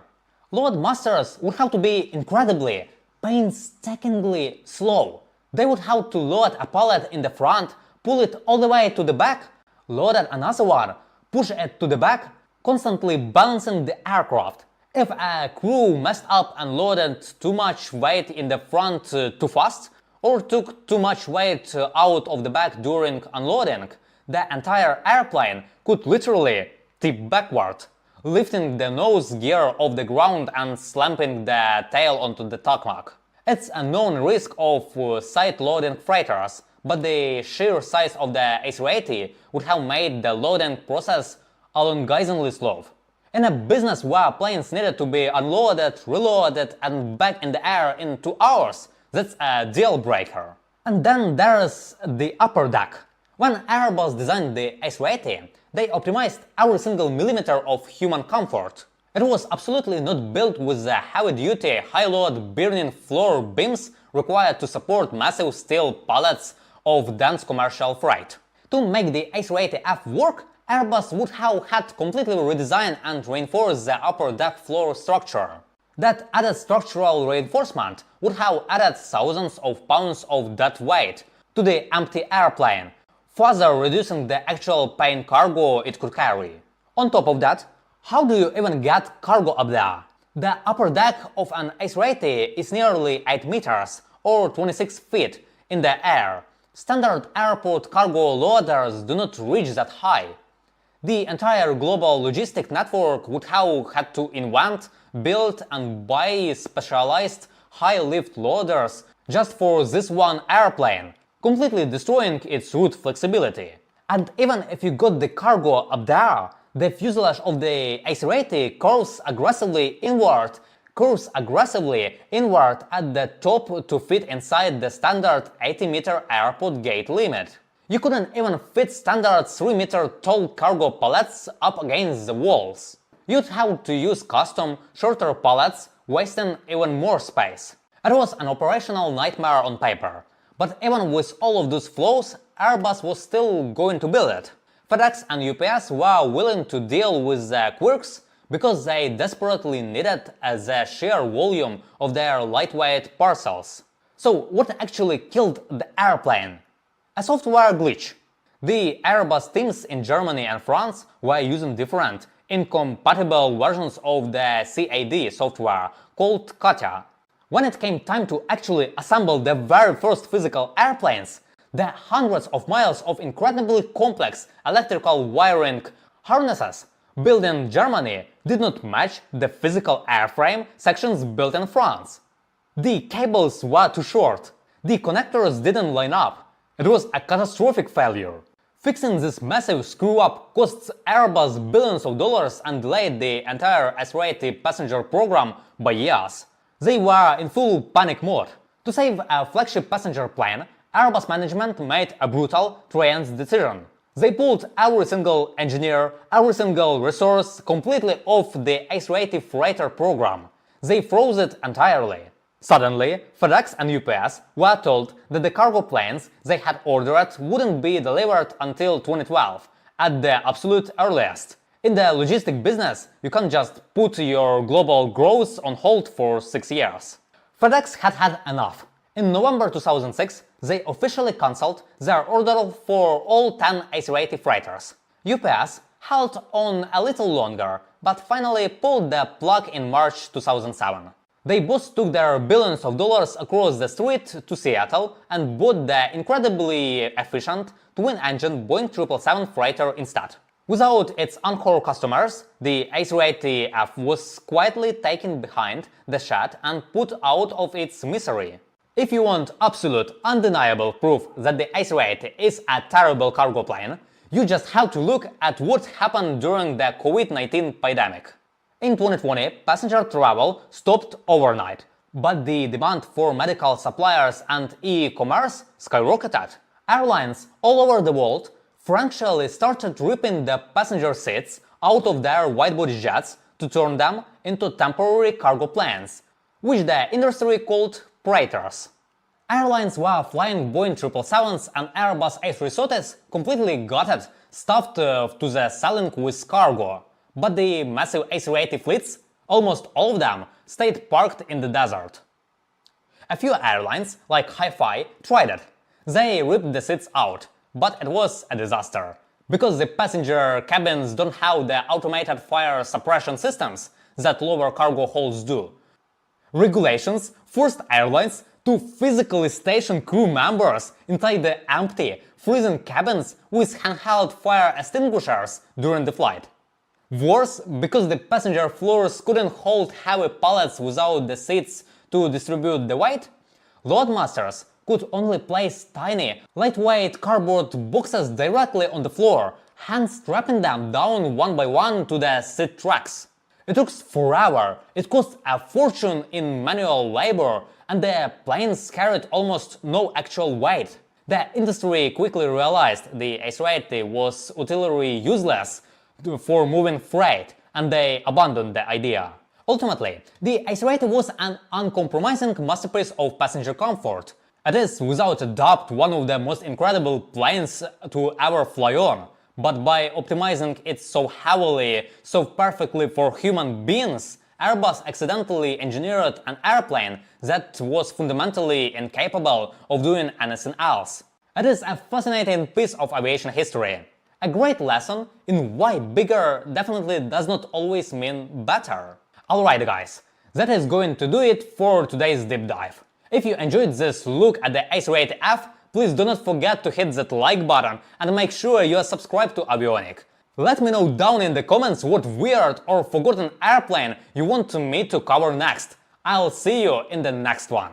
Loadmasters would have to be incredibly, painstakingly slow. They would have to load a pallet in the front, pull it all the way to the back, load another one, push it to the back, constantly balancing the aircraft. If a crew messed up and loaded too much weight in the front too fast, or took too much weight out of the back during unloading, The entire airplane could literally tip backward, lifting the nose gear off the ground and slamming the tail onto the tarmac. It's a known risk of side-loading freighters, but the sheer size of the A380 would have made the loading process agonizingly slow. In a business where planes needed to be unloaded, reloaded and back in the air in 2 hours, that's a deal breaker. And then there's the upper deck. When Airbus designed the A380, they optimized every single millimeter of human comfort. It was absolutely not built with the heavy-duty, high-load burning floor beams required to support massive steel pallets of dense commercial freight. To make the A380F work, Airbus would have had to completely redesign and reinforce the upper deck floor structure. That added structural reinforcement would have added thousands of pounds of dead weight to the empty airplane, further reducing the actual paying cargo it could carry. On top of that, how do you even get cargo up there? The upper deck of an A380 is nearly 8 meters or 26 feet in the air. Standard airport cargo loaders do not reach that high. The entire global logistic network would have had to invent, build and buy specialized high-lift loaders just for this one airplane, completely destroying its route flexibility. And even if you got the cargo up there, the fuselage of the A380 curves aggressively inward at the top to fit inside the standard 80-meter airport gate limit. You couldn't even fit standard 3-meter tall cargo pallets up against the walls. You'd have to use custom, shorter pallets, wasting even more space. It was an operational nightmare on paper, but even with all of those flaws, Airbus was still going to build it. FedEx and UPS were willing to deal with the quirks because they desperately needed the sheer volume of their lightweight parcels. So what actually killed the airplane? A software glitch. The Airbus teams in Germany and France were using different, incompatible versions of the CAD software called Katya. When it came time to actually assemble the very first physical airplanes, the hundreds of miles of incredibly complex electrical wiring harnesses built in Germany did not match the physical airframe sections built in France. The cables were too short, the connectors didn't line up. It was a catastrophic failure. Fixing this massive screw-up costs Airbus billions of dollars and delayed the entire A380 passenger program by years. They were in full panic mode. To save a flagship passenger plane, Airbus management made a brutal, trained decision. They pulled every single engineer, every single resource completely off the A380 freighter program. They froze it entirely. Suddenly, FedEx and UPS were told that the cargo planes they had ordered wouldn't be delivered until 2012, at the absolute earliest. In the logistic business, you can't just put your global growth on hold for 6 years. FedEx had had enough. In November 2006, they officially cancelled their order for all 10 A380 freighters. UPS held on a little longer, but finally pulled the plug in March 2007. They both took their billions of dollars across the street to Seattle and bought the incredibly efficient twin-engine Boeing 777 freighter instead. Without its anchor customers, the A380F was quietly taken behind the shed and put out of its misery. If you want absolute, undeniable proof that the A380 is a terrible cargo plane, you just have to look at what happened during the COVID-19 pandemic. In 2020, passenger travel stopped overnight, but the demand for medical supplies and e-commerce skyrocketed. Airlines all over the world frankly started ripping the passenger seats out of their wide-body jets to turn them into temporary cargo planes, which the industry called freighters. Airlines were flying Boeing 777s and Airbus A380s completely gutted, stuffed to the ceiling with cargo. But the massive A380 fleets, almost all of them, stayed parked in the desert. A few airlines, like Hi-Fi, tried it. They ripped the seats out, but it was a disaster. Because the passenger cabins don't have the automated fire suppression systems that lower cargo holds do. Regulations forced airlines to physically station crew members inside the empty, freezing cabins with handheld fire extinguishers during the flight. Worse, because the passenger floors couldn't hold heavy pallets without the seats to distribute the weight, loadmasters could only place tiny, lightweight cardboard boxes directly on the floor, hand strapping them down one by one to the seat tracks. It took forever, it cost a fortune in manual labor, and the planes carried almost no actual weight. The industry quickly realized the A380 was utterly useless for moving freight, and they abandoned the idea. Ultimately, the A380 was an uncompromising masterpiece of passenger comfort. It is without a doubt one of the most incredible planes to ever fly on. But by optimizing it so heavily, so perfectly for human beings, Airbus accidentally engineered an airplane that was fundamentally incapable of doing anything else. It is a fascinating piece of aviation history. A great lesson in why bigger definitely does not always mean better. Alright guys, that is going to do it for today's deep dive. If you enjoyed this look at the A380F, please do not forget to hit that like button and make sure you are subscribed to Avionic. Let me know down in the comments what weird or forgotten airplane you want me to cover next. I'll see you in the next one.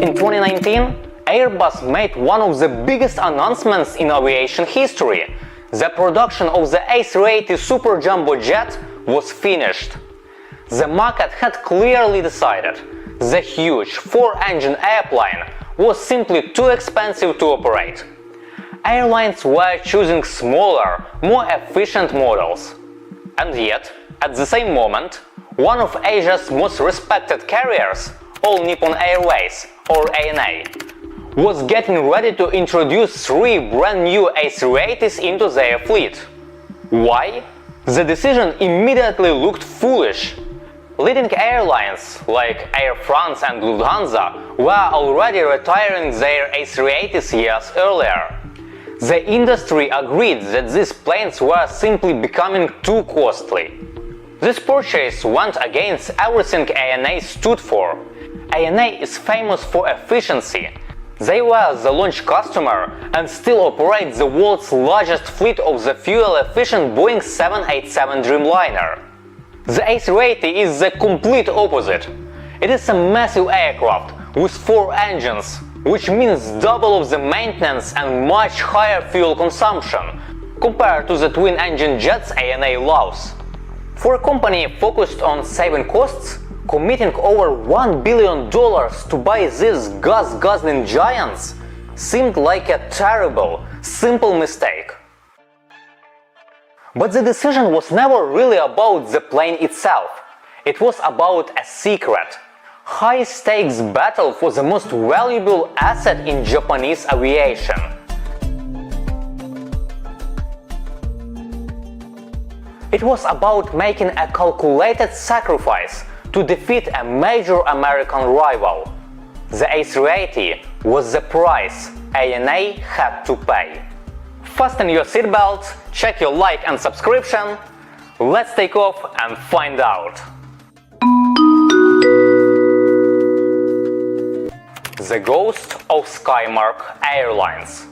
In 2019, Airbus made one of the biggest announcements in aviation history. The production of the A380 Super Jumbo jet was finished. The market had clearly decided the huge 4-engine airplane was simply too expensive to operate. Airlines were choosing smaller, more efficient models. And yet, at the same moment, one of Asia's most respected carriers, All Nippon Airways, or ANA, was getting ready to introduce 3 brand new A380s into their fleet. Why? The decision immediately looked foolish. Leading airlines like Air France and Lufthansa were already retiring their A380s years earlier. The industry agreed that these planes were simply becoming too costly. This purchase went against everything ANA stood for. ANA is famous for efficiency. They were the launch customer and still operate the world's largest fleet of the fuel-efficient Boeing 787 Dreamliner. The A380 is the complete opposite. It is a massive aircraft with 4 engines, which means double of the maintenance and much higher fuel consumption compared to the twin-engine jets ANA loves. For a company focused on saving costs, committing over $1 billion to buy these gas-guzzling giants seemed like a terrible, simple mistake. But the decision was never really about the plane itself. It was about a secret. High-stakes battle for the most valuable asset in Japanese aviation. It was about making a calculated sacrifice to defeat a major American rival. The A380 was the price ANA had to pay. Fasten your seatbelts, check your like and subscription. Let's take off and find out. The ghost of Skymark Airlines.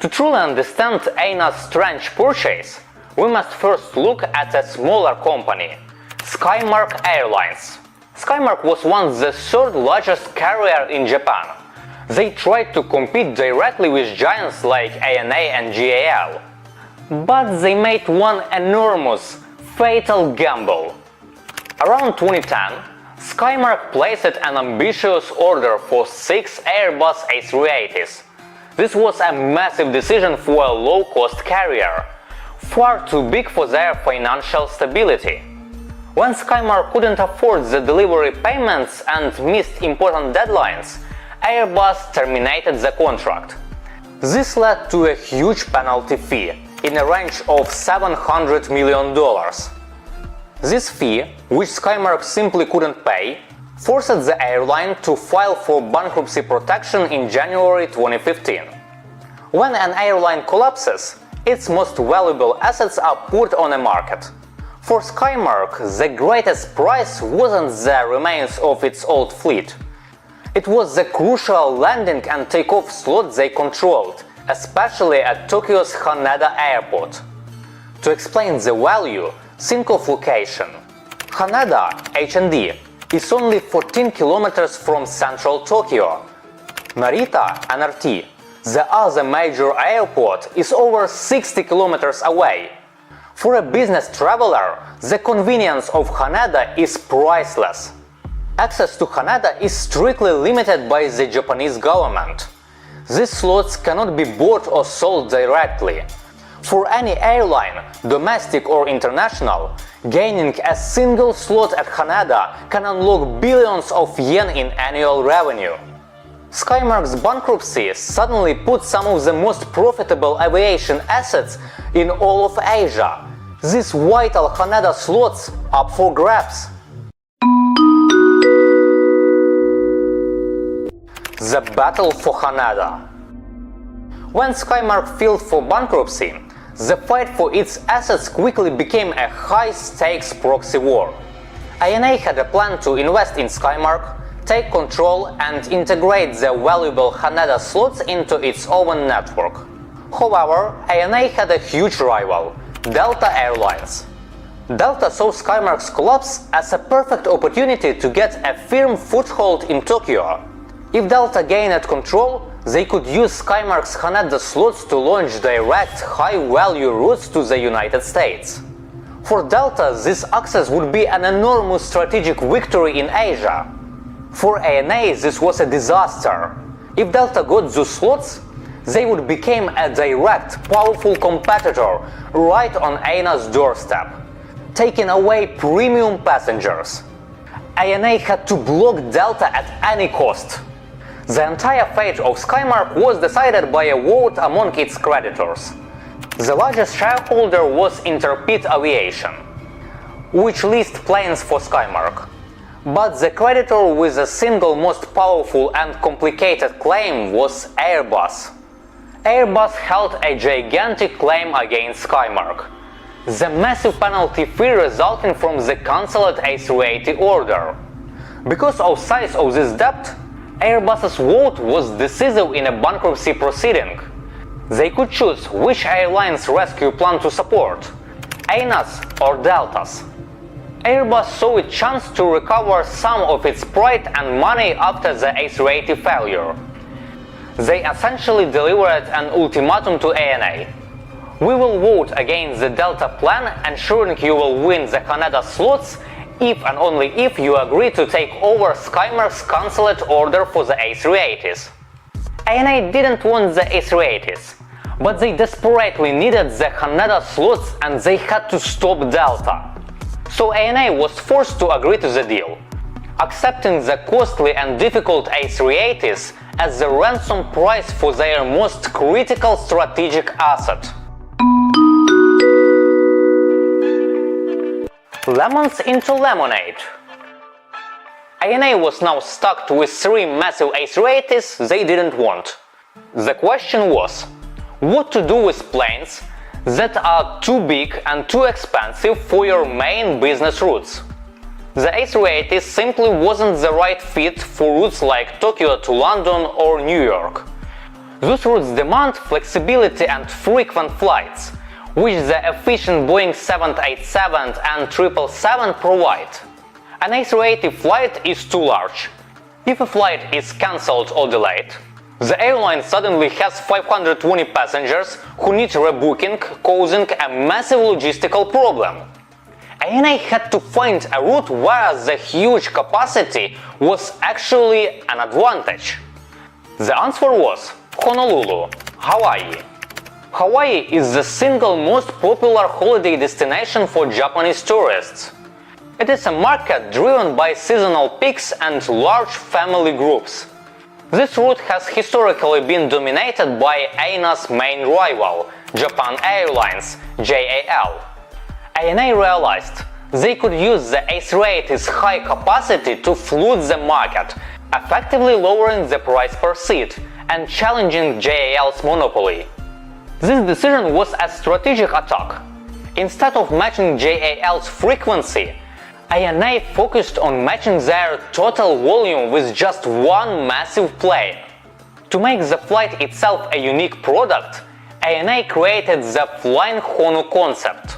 To truly understand ANA's strange purchase, we must first look at a smaller company, Skymark Airlines. Skymark was once the 3rd largest carrier in Japan. They tried to compete directly with giants like ANA and GAL. But they made one enormous, fatal gamble. Around 2010, Skymark placed an ambitious order for 6 Airbus A380s. This was a massive decision for a low-cost carrier, far too big for their financial stability. When Skymark couldn't afford the delivery payments and missed important deadlines, Airbus terminated the contract. This led to a huge penalty fee, in a range of $700 million. This fee, which Skymark simply couldn't pay, forced the airline to file for bankruptcy protection in January 2015. When an airline collapses, its most valuable assets are put on a market. For Skymark, the greatest prize wasn't the remains of its old fleet. It was the crucial landing and takeoff slot they controlled, especially at Tokyo's Haneda Airport. To explain the value, think of location. Haneda, HND, is only 14 kilometers from central Tokyo. Narita, NRT, the other major airport, is over 60 kilometers away. For a business traveler, the convenience of Haneda is priceless. Access to Haneda is strictly limited by the Japanese government. These slots cannot be bought or sold directly. For any airline, domestic or international, gaining a single slot at Haneda can unlock billions of yen in annual revenue. Skymark's bankruptcy suddenly put some of the most profitable aviation assets in all of Asia. These vital Haneda slots up for grabs. The battle for Haneda. When Skymark filed for bankruptcy, the fight for its assets quickly became a high-stakes proxy war. ANA had a plan to invest in Skymark, take control and integrate the valuable Haneda slots into its own network. However, ANA had a huge rival, Delta Airlines. Delta saw Skymark's collapse as a perfect opportunity to get a firm foothold in Tokyo. If Delta gained control, they could use Skymark's Haneda slots to launch direct, high-value routes to the United States. For Delta, this access would be an enormous strategic victory in Asia. For ANA, this was a disaster. If Delta got those slots, they would become a direct, powerful competitor right on ANA's doorstep, taking away premium passengers. ANA had to block Delta at any cost. The entire fate of Skymark was decided by a vote among its creditors. The largest shareholder was Interpid Aviation, which leased planes for Skymark. But the creditor with the single most powerful and complicated claim was Airbus. Airbus held a gigantic claim against Skymark. The massive penalty fee resulting from the cancelled A380 order. Because of the size of this debt, Airbus's vote was decisive in a bankruptcy proceeding. They could choose which airline's rescue plan to support, ANA's or Delta's. Airbus saw a chance to recover some of its pride and money after the A380 failure. They essentially delivered an ultimatum to ANA. We will vote against the Delta plan, ensuring you will win the Haneda slots if and only if you agree to take over Skymark's cancelled order for the A380s. ANA didn't want the A380s, but they desperately needed the Haneda slots and they had to stop Delta. So ANA was forced to agree to the deal, accepting the costly and difficult A380s as the ransom price for their most critical strategic asset. Lemons into lemonade. ANA was now stuck with 3 massive A380s they didn't want. The question was, what to do with planes that are too big and too expensive for your main business routes? The A380 simply wasn't the right fit for routes like Tokyo to London or New York. Those routes demand flexibility and frequent flights, which the efficient Boeing 787 and 777 provide. An A380 flight is too large. If a flight is cancelled or delayed, the airline suddenly has 520 passengers who need rebooking, causing a massive logistical problem. ANA had to find a route where the huge capacity was actually an advantage. The answer was Honolulu, Hawaii. Hawaii is the single most popular holiday destination for Japanese tourists. It is a market driven by seasonal peaks and large family groups. This route has historically been dominated by ANA's main rival, Japan Airlines, JAL. ANA realized they could use the A380's high capacity to flood the market, effectively lowering the price per seat and challenging JAL's monopoly. This decision was a strategic attack. Instead of matching JAL's frequency, ANA focused on matching their total volume with just one massive plane. To make the flight itself a unique product, ANA created the Flying Honu concept.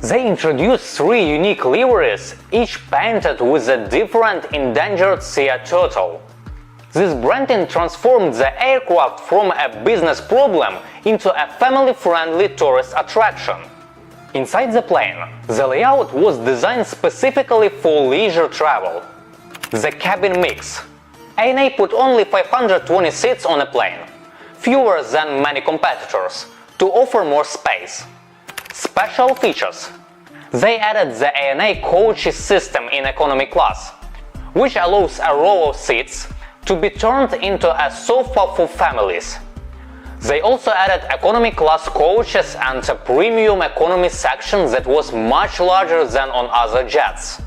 They introduced 3 unique liveries, each painted with a different endangered sea turtle. This branding transformed the aircraft from a business problem into a family-friendly tourist attraction. Inside the plane, the layout was designed specifically for leisure travel. The cabin mix. ANA put only 520 seats on a plane, fewer than many competitors, to offer more space. Special features. They added the ANA coaches system in economy class, which allows a row of seats to be turned into a sofa for families. They also added economy class coaches and a premium economy section that was much larger than on other jets.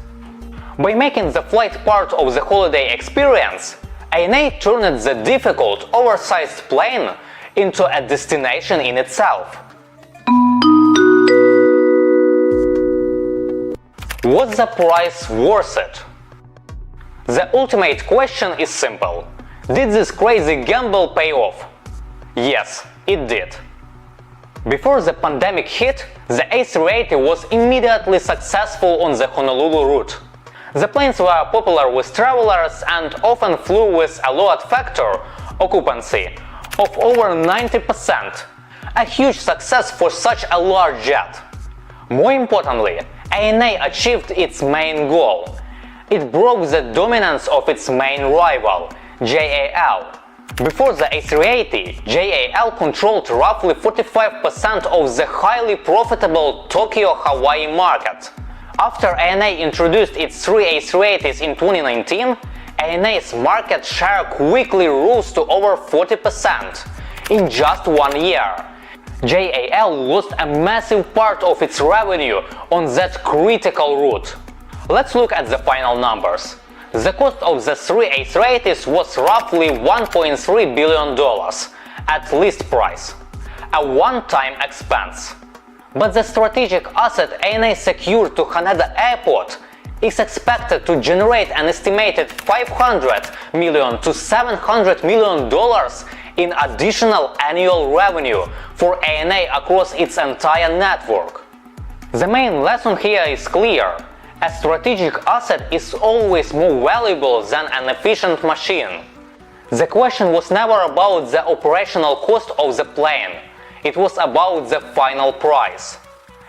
By making the flight part of the holiday experience, ANA turned the difficult, oversized plane into a destination in itself. Was the price worth it? The ultimate question is simple. Did this crazy gamble pay off? Yes, it did. Before the pandemic hit, the A380 was immediately successful on the Honolulu route. The planes were popular with travelers and often flew with a load factor, occupancy, of over 90%, a huge success for such a large jet. More importantly, ANA achieved its main goal. It broke the dominance of its main rival, JAL. Before the A380, JAL controlled roughly 45% of the highly profitable Tokyo-Hawaii market. After ANA introduced its 3 A380s in 2019, ANA's market share quickly rose to over 40% in just 1 year. JAL lost a massive part of its revenue on that critical route. Let's look at the final numbers. The cost of the 3 A380s was roughly $1.3 billion at list price, a one-time expense. But the strategic asset ANA secured to Haneda Airport is expected to generate an estimated $500 million to $700 million in additional annual revenue for ANA across its entire network. The main lesson here is clear. A strategic asset is always more valuable than an efficient machine. The question was never about the operational cost of the plane, it was about the final price.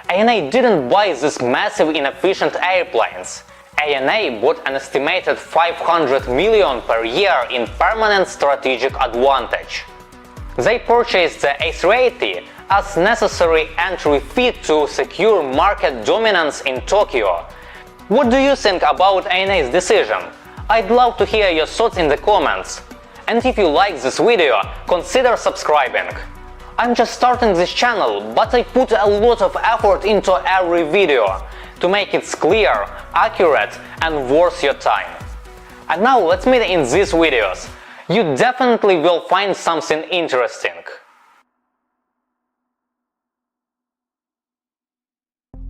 ANA didn't buy these massive inefficient airplanes. ANA bought an estimated $500 million per year in permanent strategic advantage. They purchased the A380 as necessary entry fee to secure market dominance in Tokyo. What do you think about ANA's decision? I'd love to hear your thoughts in the comments. And if you like this video, consider subscribing. I'm just starting this channel, but I put a lot of effort into every video to make it clear, accurate and worth your time. And now let's meet in these videos. You definitely will find something interesting.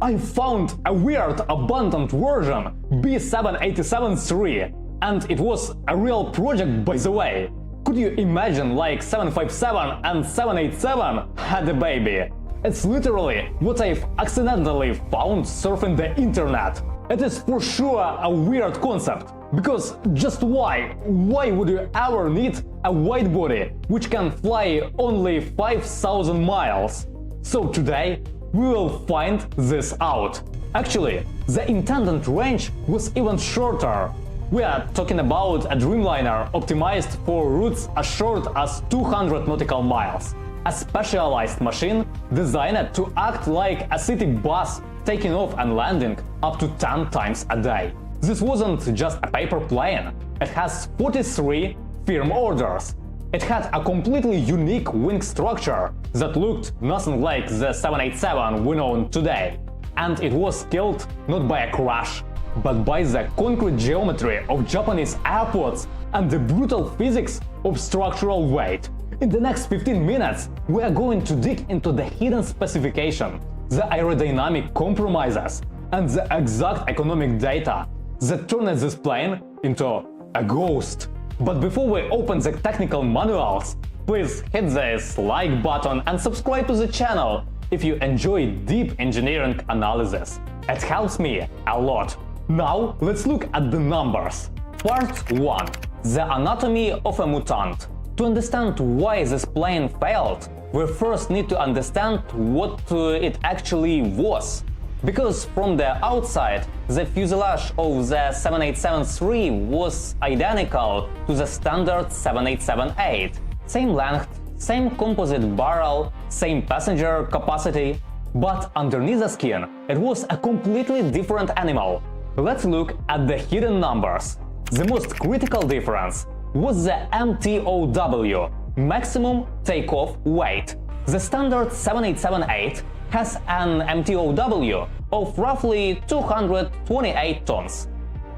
I found a weird abandoned version B787-3, and it was a real project, by the way. Could you imagine like 757 and 787 had a baby? It's literally what I've accidentally found surfing the internet. It is for sure a weird concept, because just why would you ever need a widebody which can fly only 5,000 miles? So today we will find this out. Actually, the intended range was even shorter. We are talking about a Dreamliner optimized for routes as short as 200 nautical miles. A specialized machine designed to act like a city bus taking off and landing up to 10 times a day. This wasn't just a paper plane, it has 43 firm orders. It had a completely unique wing structure that looked nothing like the 787 we know today. And it was killed not by a crash, but by the concrete geometry of Japanese airports and the brutal physics of structural weight. In the next 15 minutes, we are going to dig into the hidden specification, the aerodynamic compromises, and the exact economic data that turned this plane into a ghost. But before we open the technical manuals, please hit this like button and subscribe to the channel if you enjoy deep engineering analysis. It helps me a lot. Now let's look at the numbers. Part 1. The anatomy of a mutant. To understand why this plane failed, we first need to understand what it actually was. Because from the outside, the fuselage of the 787-3 was identical to the standard 787-8. Same length, same composite barrel, same passenger capacity. But underneath the skin, it was a completely different animal. Let's look at the hidden numbers. The most critical difference was the MTOW, maximum takeoff weight. The standard 787-8 has an MTOW of roughly 228 tons.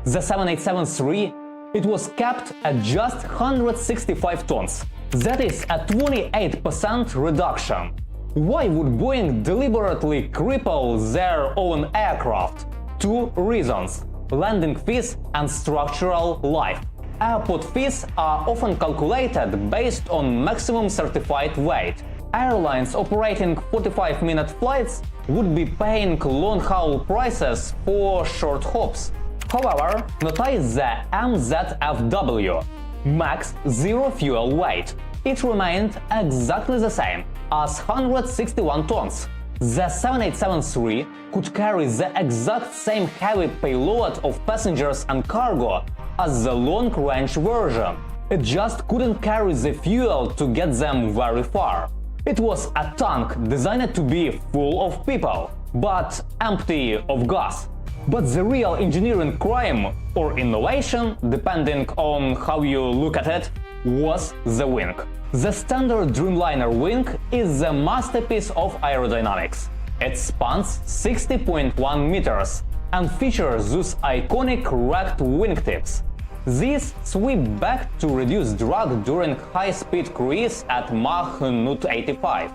The 787-3, it was capped at just 165 tons. That is a 28% reduction. Why would Boeing deliberately cripple their own aircraft? Two reasons: landing fees and structural life. Airport fees are often calculated based on maximum certified weight. Airlines operating 45-minute flights would be paying long-haul prices for short hops. However, notice the MZFW, max zero fuel weight. It remained exactly the same as 161 tons. The 787-3 could carry the exact same heavy payload of passengers and cargo as the long-range version. It just couldn't carry the fuel to get them very far. It was a tank designed to be full of people, but empty of gas. But the real engineering crime, or innovation, depending on how you look at it, was the wing. The standard Dreamliner wing is the masterpiece of aerodynamics. It spans 60.1 meters and features those iconic racked wingtips. These sweep back to reduce drag during high-speed cruise at Mach 85.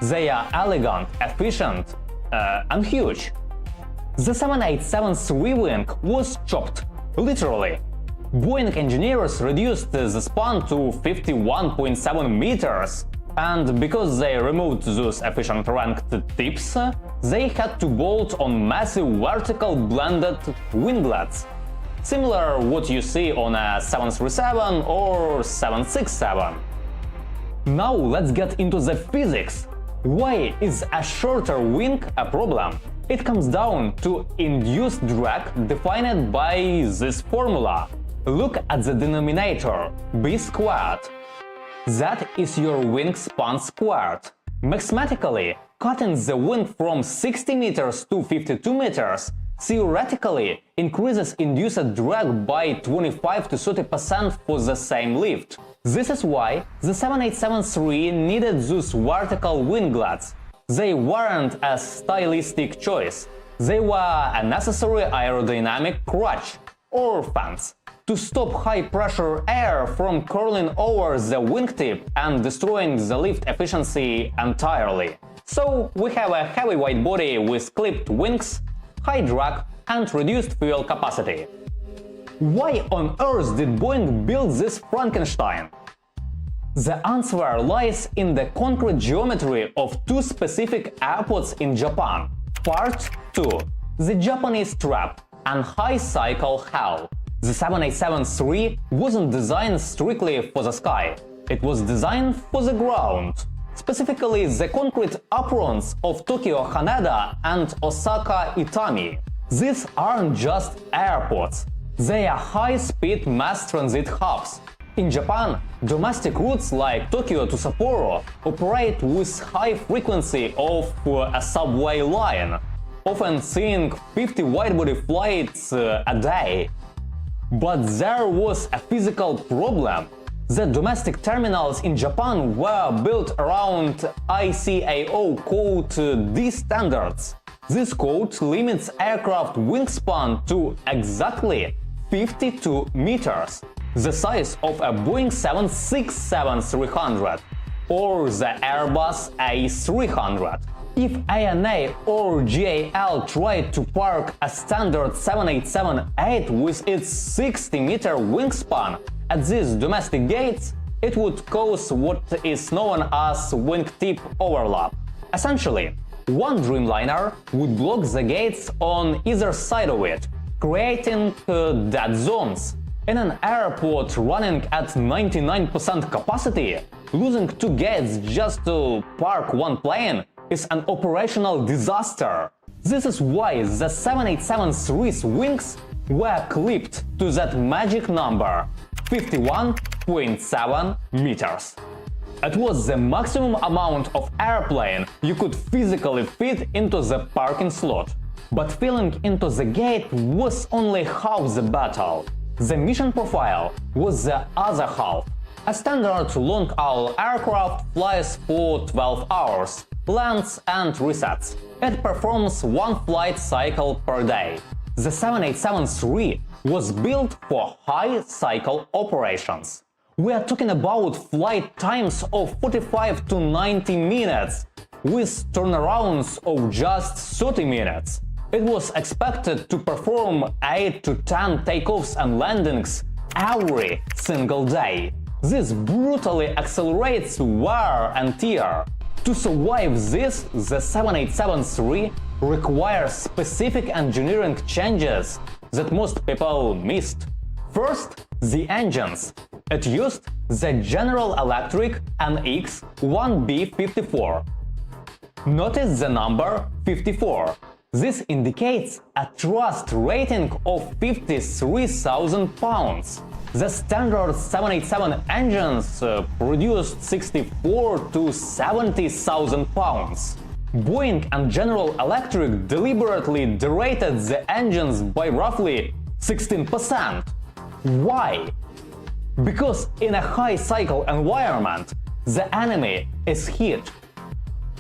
They are elegant, efficient, and huge. The 787-3 wing was chopped, literally. Boeing engineers reduced the span to 51.7 meters, and because they removed those efficient ranked tips, they had to bolt on massive vertical blended winglets. Similar what you see on a 737 or 767. Now let's get into the physics. Why is a shorter wing a problem? It comes down to induced drag defined by this formula. Look at the denominator, b squared. That is your wingspan squared. Mathematically, cutting the wing from 60 meters to 52 meters theoretically increases induced drag by 25 to 30% for the same lift. This is why the 787-3 needed those vertical winglets. They weren't a stylistic choice. They were a necessary aerodynamic crutch, or fence, to stop high-pressure air from curling over the wingtip and destroying the lift efficiency entirely. So we have a heavy wide body with clipped wings, high drag and reduced fuel capacity. Why on earth did Boeing build this Frankenstein? The answer lies in the concrete geometry of two specific airports in Japan. Part 2. The Japanese trap and high cycle hull. The 787-3 wasn't designed strictly for the sky. It was designed for the ground. Specifically the concrete aprons of Tokyo Haneda and Osaka Itami. These aren't just airports. They are high-speed mass transit hubs. In Japan, domestic routes like Tokyo to Sapporo operate with high frequency of a subway line, often seeing 50 widebody flights a day. But there was a physical problem. The domestic terminals in Japan were built around ICAO Code D standards. This code limits aircraft wingspan to exactly 52 meters, the size of a Boeing 767-300 or the Airbus A380. If ANA or GAL tried to park a standard 787-8 with its 60-meter wingspan at these domestic gates, it would cause what is known as wingtip overlap. Essentially, one Dreamliner would block the gates on either side of it, creating dead zones. In an airport running at 99% capacity, losing two gates just to park one plane is an operational disaster. This is why the 787-3's wings were clipped to that magic number, 51.7 meters. It was the maximum amount of airplane you could physically fit into the parking slot. But filling into the gate was only half the battle. The mission profile was the other half. A standard long-haul aircraft flies for 12 hours, lands and resets. It performs one flight cycle per day. The 787-3 was built for high-cycle operations. We are talking about flight times of 45 to 90 minutes, with turnarounds of just 30 minutes. It was expected to perform 8 to 10 takeoffs and landings every single day. This brutally accelerates wear and tear. To survive this, the 787-3 requires specific engineering changes that most people missed. First, the engines. It used the General Electric NX-1B54. Notice the number 54. This indicates a thrust rating of 53,000 pounds. The standard 787 engines produced 64 to 70,000 pounds. Boeing and General Electric deliberately derated the engines by roughly 16%. Why? Because in a high-cycle environment, the enemy is hit.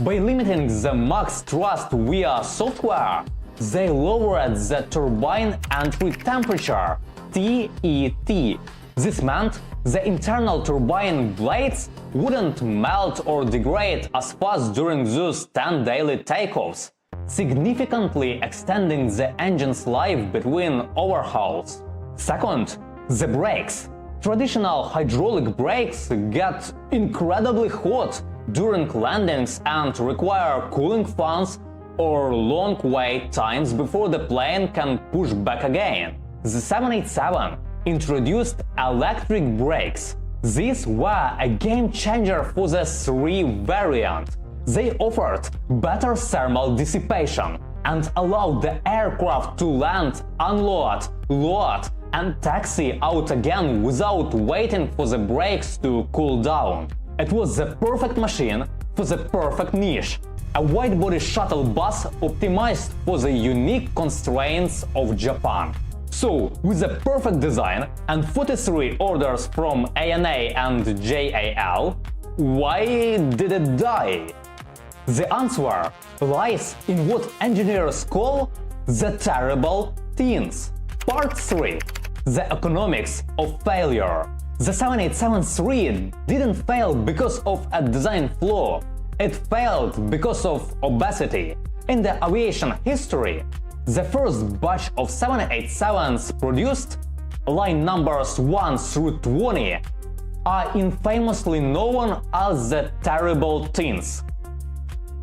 By limiting the max thrust via software, they lowered the turbine entry temperature, TET. This meant the internal turbine blades wouldn't melt or degrade as fast during those 10 daily takeoffs, significantly extending the engine's life between overhauls. Second, the brakes. Traditional hydraulic brakes get incredibly hot during landings and require cooling fans or long wait times before the plane can push back again. The 787 introduced electric brakes. These were a game changer for the 3 variant. They offered better thermal dissipation and allowed the aircraft to land, unload, load and taxi out again without waiting for the brakes to cool down. It was the perfect machine for the perfect niche, a wide-body shuttle bus optimized for the unique constraints of Japan. So, with the perfect design and 43 orders from ANA and JAL, why did it die? The answer lies in what engineers call the terrible teens. Part 3. The economics of failure. The 787-3 didn't fail because of a design flaw. It failed because of obesity. In the aviation history, the first batch of 787s produced, line numbers 1 through 20, are infamously known as the terrible teens.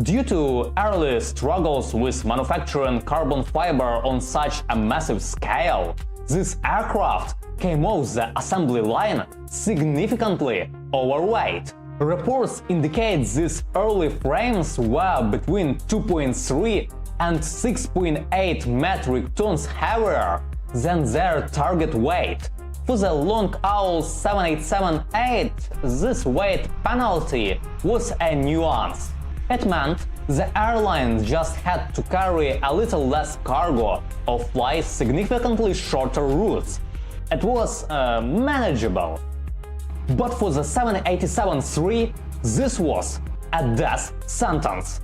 Due to early struggles with manufacturing carbon fiber on such a massive scale, this aircraft came off the assembly line significantly overweight. Reports indicate these early frames were between 2.3 and 6.8 metric tons heavier than their target weight. For the long-haul 787-8, this weight penalty was a nuance. It meant the airline just had to carry a little less cargo or fly significantly shorter routes. It was manageable. But for the 787-3, this was a death sentence.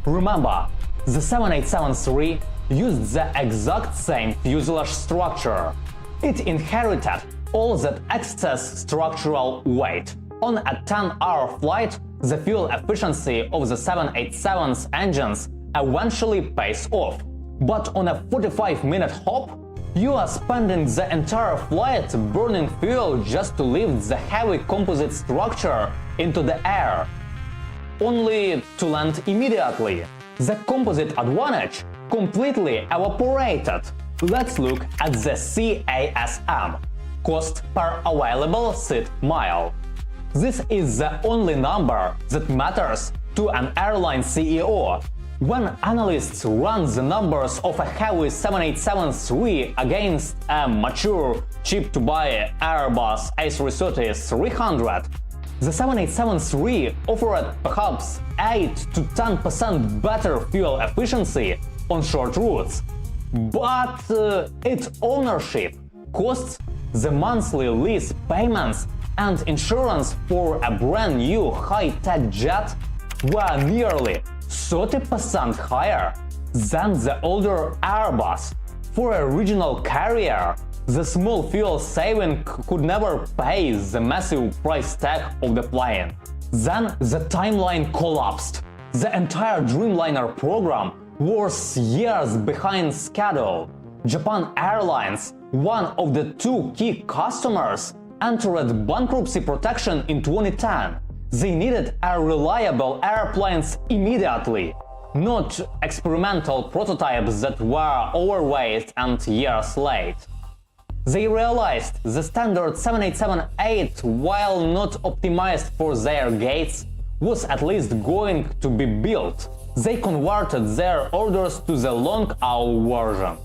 Remember, the 787-3 used the exact same fuselage structure. It inherited all that excess structural weight. On a 10-hour flight, The fuel efficiency of the 787's engines eventually pays off. But on a 45-minute hop, you are spending the entire flight burning fuel just to lift the heavy composite structure into the air, only to land immediately. The composite advantage completely evaporated. Let's look at the CASM, cost per available seat mile. This is the only number that matters to an airline CEO. When analysts run the numbers of a heavy 787-3 against a mature, cheap-to-buy Airbus A380-300, the 787-3 offered perhaps 8 to 10% better fuel efficiency on short routes. But its ownership, costs, the monthly lease payments, and insurance for a brand new high-tech jet were nearly 30% higher than the older Airbus. For a regional carrier, the small fuel saving could never pay the massive price tag of the plane. Then the timeline collapsed. The entire Dreamliner program was years behind schedule. Japan Airlines, one of the two key customers, entered bankruptcy protection in 2010. They needed a reliable airplanes immediately, not experimental prototypes that were overweight and years late. They realized the standard 787-8, while not optimized for their gates, was at least going to be built. They converted their orders to the long-haul version.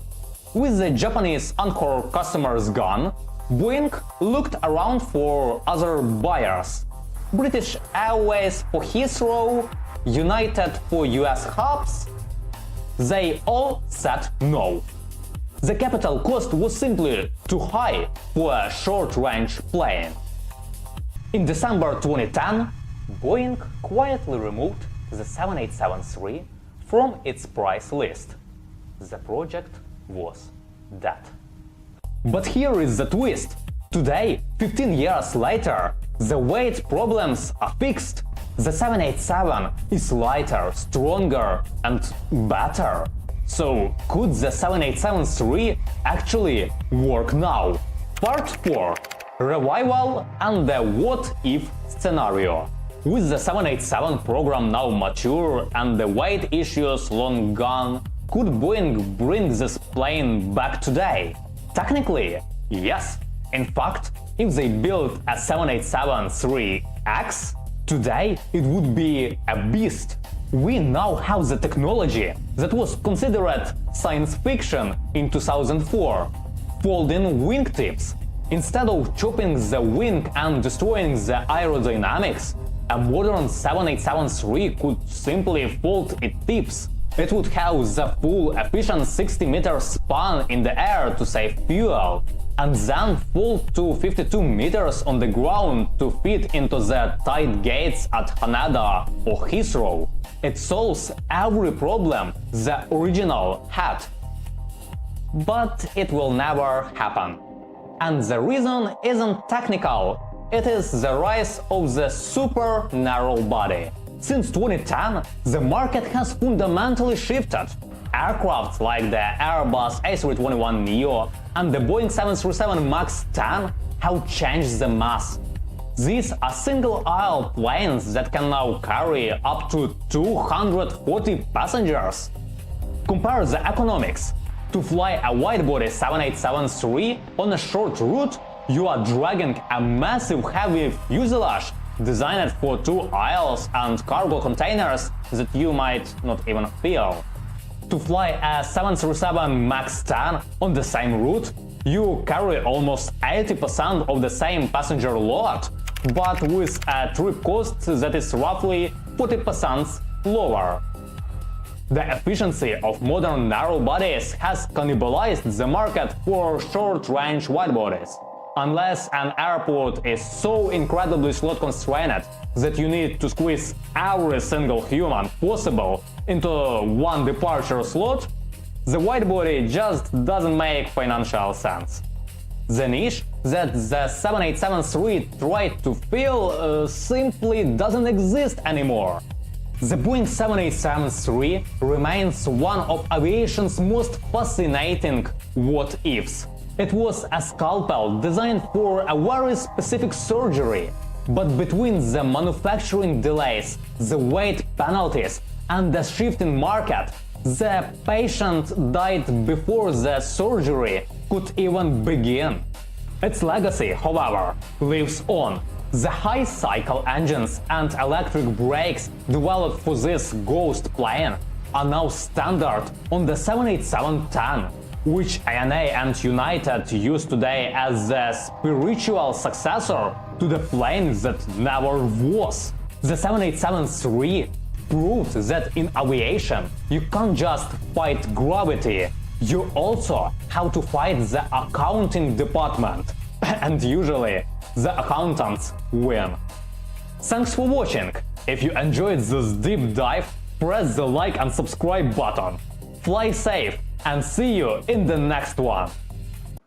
With the Japanese anchor customers gone, Boeing looked around for other buyers. British Airways for Heathrow, United for US hubs. They all said no. The capital cost was simply too high for a short-range plane. In December 2010, Boeing quietly removed the 787-3 from its price list. The project was dead. But here is the twist. Today, 15 years later, the weight problems are fixed. The 787 is lighter, stronger, and better. So, could the 787-3 actually work now? Part 4. Revival and the what-if scenario. With the 787 program now mature and the weight issues long gone, could Boeing bring this plane back today? Technically, yes. In fact, if they built a 787-3X, today it would be a beast. We now have the technology that was considered science fiction in 2004. Folding wingtips. Instead of chopping the wing and destroying the aerodynamics, a modern 787-3 could simply fold its tips. It would have the full efficient 60-meter span in the air to save fuel, and then fold to 52 meters on the ground to fit into the tight gates at Haneda or Heathrow. It solves every problem the original had. But it will never happen. And the reason isn't technical, it is the rise of the super narrow body. Since 2010, the market has fundamentally shifted. Aircraft like the Airbus A321neo and the Boeing 737 MAX 10 have changed the mass. These are single-aisle planes that can now carry up to 240 passengers. Compare the economics. To fly a wide-body 787-3 on a short route, you are dragging a massive heavy fuselage designed for 2 aisles and cargo containers that you might not even feel. To fly a 737 MAX 10 on the same route, you carry almost 80% of the same passenger load, but with a trip cost that is roughly 40% lower. The efficiency of modern narrow bodies has cannibalized the market for short-range wide-bodies. Unless an airport is so incredibly slot-constrained that you need to squeeze every single human possible into one departure slot, the wide-body just doesn't make financial sense. The niche that the 787-3 tried to fill simply doesn't exist anymore. The Boeing 787-3 remains one of aviation's most fascinating what-ifs. It was a scalpel designed for a very specific surgery, but between the manufacturing delays, the weight penalties, and the shift in market, the patient died before the surgery could even begin. Its legacy, however, lives on. The high cycle engines and electric brakes developed for this ghost plane are now standard on the 787-10, which ANA and United use today as the spiritual successor to the plane that never was. The 787-3 proved that in aviation you can't just fight gravity, you also have to fight the accounting department. And usually, the accountants win. Thanks for watching. If you enjoyed this deep dive, press the like and subscribe button. Fly safe and see you in the next one.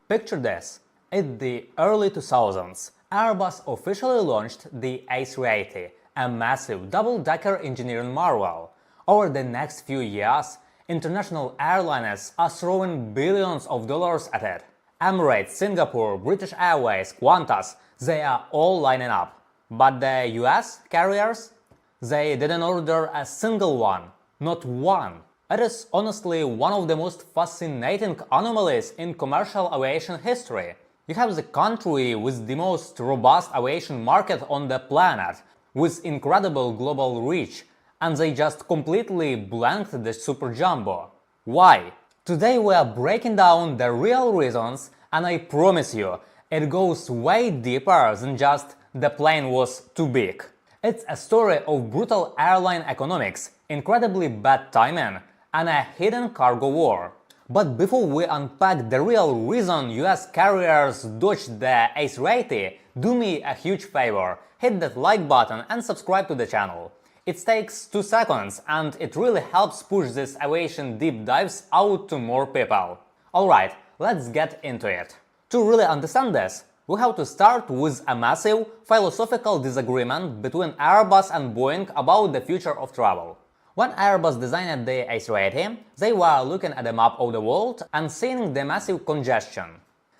Picture this. In the early 2000s, Airbus officially launched the A380, a massive double-decker engineering marvel. Over the next few years, international airlines are throwing billions of dollars at it. Emirates, Singapore, British Airways, Qantas, they are all lining up. But the US carriers? They didn't order a single one. Not one. It is honestly one of the most fascinating anomalies in commercial aviation history. You have the country with the most robust aviation market on the planet, with incredible global reach, and they just completely blanked the super jumbo. Why? Today we are breaking down the real reasons, and I promise you, it goes way deeper than just the plane was too big. It's a story of brutal airline economics, incredibly bad timing, and a hidden cargo war. But before we unpack the real reason US carriers dodged the A380, do me a huge favor, hit that like button and subscribe to the channel. It takes 2 seconds and it really helps push these aviation deep dives out to more people. Alright, let's get into it. To really understand this, we have to start with a massive philosophical disagreement between Airbus and Boeing about the future of travel. When Airbus designed the A380, they were looking at a map of the world and seeing the massive congestion.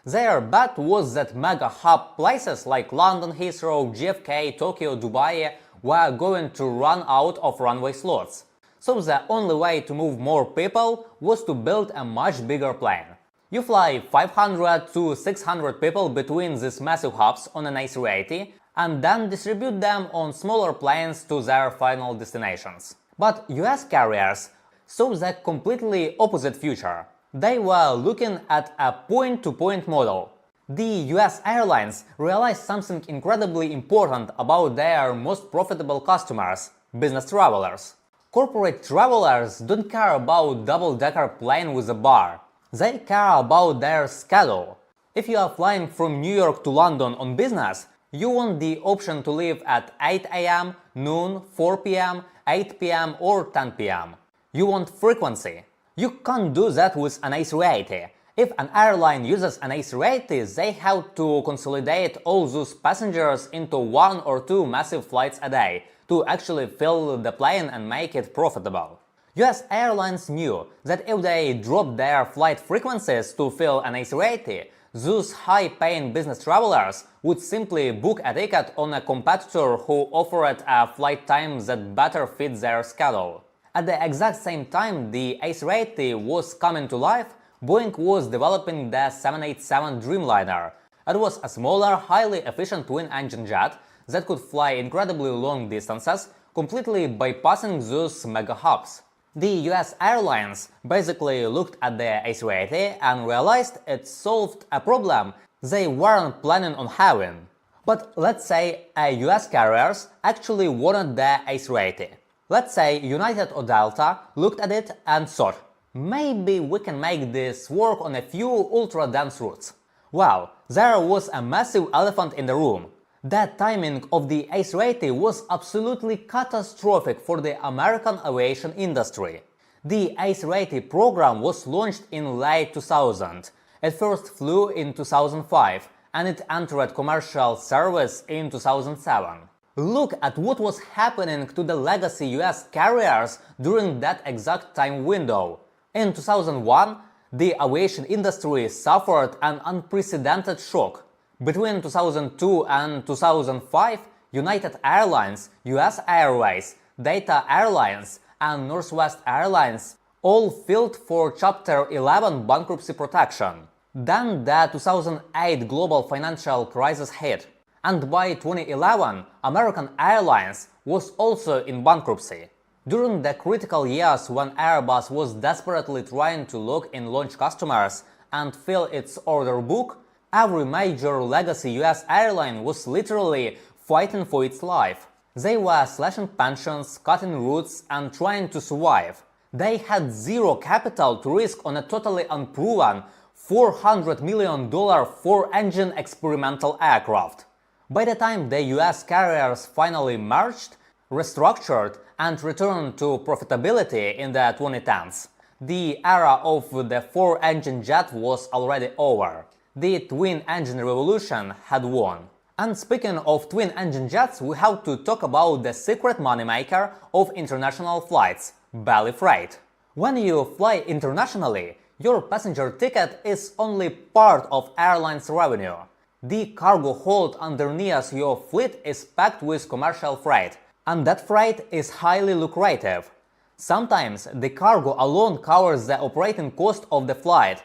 Their bet was that mega hub places like London, Heathrow, JFK, Tokyo, Dubai were going to run out of runway slots. So the only way to move more people was to build a much bigger plane. You fly 500 to 600 people between these massive hubs on an A380 and then distribute them on smaller planes to their final destinations. But US carriers saw the completely opposite future. They were looking at a point-to-point model. The US airlines realized something incredibly important about their most profitable customers – business travelers. Corporate travelers don't care about double-decker plane with a bar. They care about their schedule. If you are flying from New York to London on business, you want the option to leave at 8 AM, noon, 4 PM, 8 PM or 10 PM. You want frequency. You can't do that with an A380. If an airline uses an A380, they have to consolidate all those passengers into 1 or 2 massive flights a day to actually fill the plane and make it profitable. US airlines knew that if they dropped their flight frequencies to fill an A380, those high-paying business travelers would simply book a ticket on a competitor who offered a flight time that better fit their schedule. At the exact same time the A380 was coming to life, Boeing was developing the 787 Dreamliner. It was a smaller, highly efficient twin-engine jet that could fly incredibly long distances, completely bypassing those mega hubs. The US airlines basically looked at the A380 and realized it solved a problem they weren't planning on having. But let's say US carriers actually wanted the A380. Let's say United or Delta looked at it and thought, maybe we can make this work on a few ultra-dense routes. Well, there was a massive elephant in the room. The timing of the A380 was absolutely catastrophic for the American aviation industry. The A380 program was launched in late 2000. It first flew in 2005 and it entered commercial service in 2007. Look at what was happening to the legacy US carriers during that exact time window. In 2001, the aviation industry suffered an unprecedented shock. Between 2002 and 2005, United Airlines, US Airways, Delta Airlines, and Northwest Airlines all filed for Chapter 11 bankruptcy protection. Then the 2008 global financial crisis hit, and by 2011, American Airlines was also in bankruptcy. During the critical years when Airbus was desperately trying to lock in launch customers and fill its order book, every major legacy US airline was literally fighting for its life. They were slashing pensions, cutting routes, and trying to survive. They had zero capital to risk on a totally unproven $400 million four-engine experimental aircraft. By the time the US carriers finally merged, restructured, and returned to profitability in the 2010s, the era of the four-engine jet was already over. The twin-engine revolution had won. And speaking of twin-engine jets, we have to talk about the secret moneymaker of international flights, belly freight. When you fly internationally, your passenger ticket is only part of airline's revenue. The cargo hold underneath your fleet is packed with commercial freight, and that freight is highly lucrative. Sometimes the cargo alone covers the operating cost of the flight,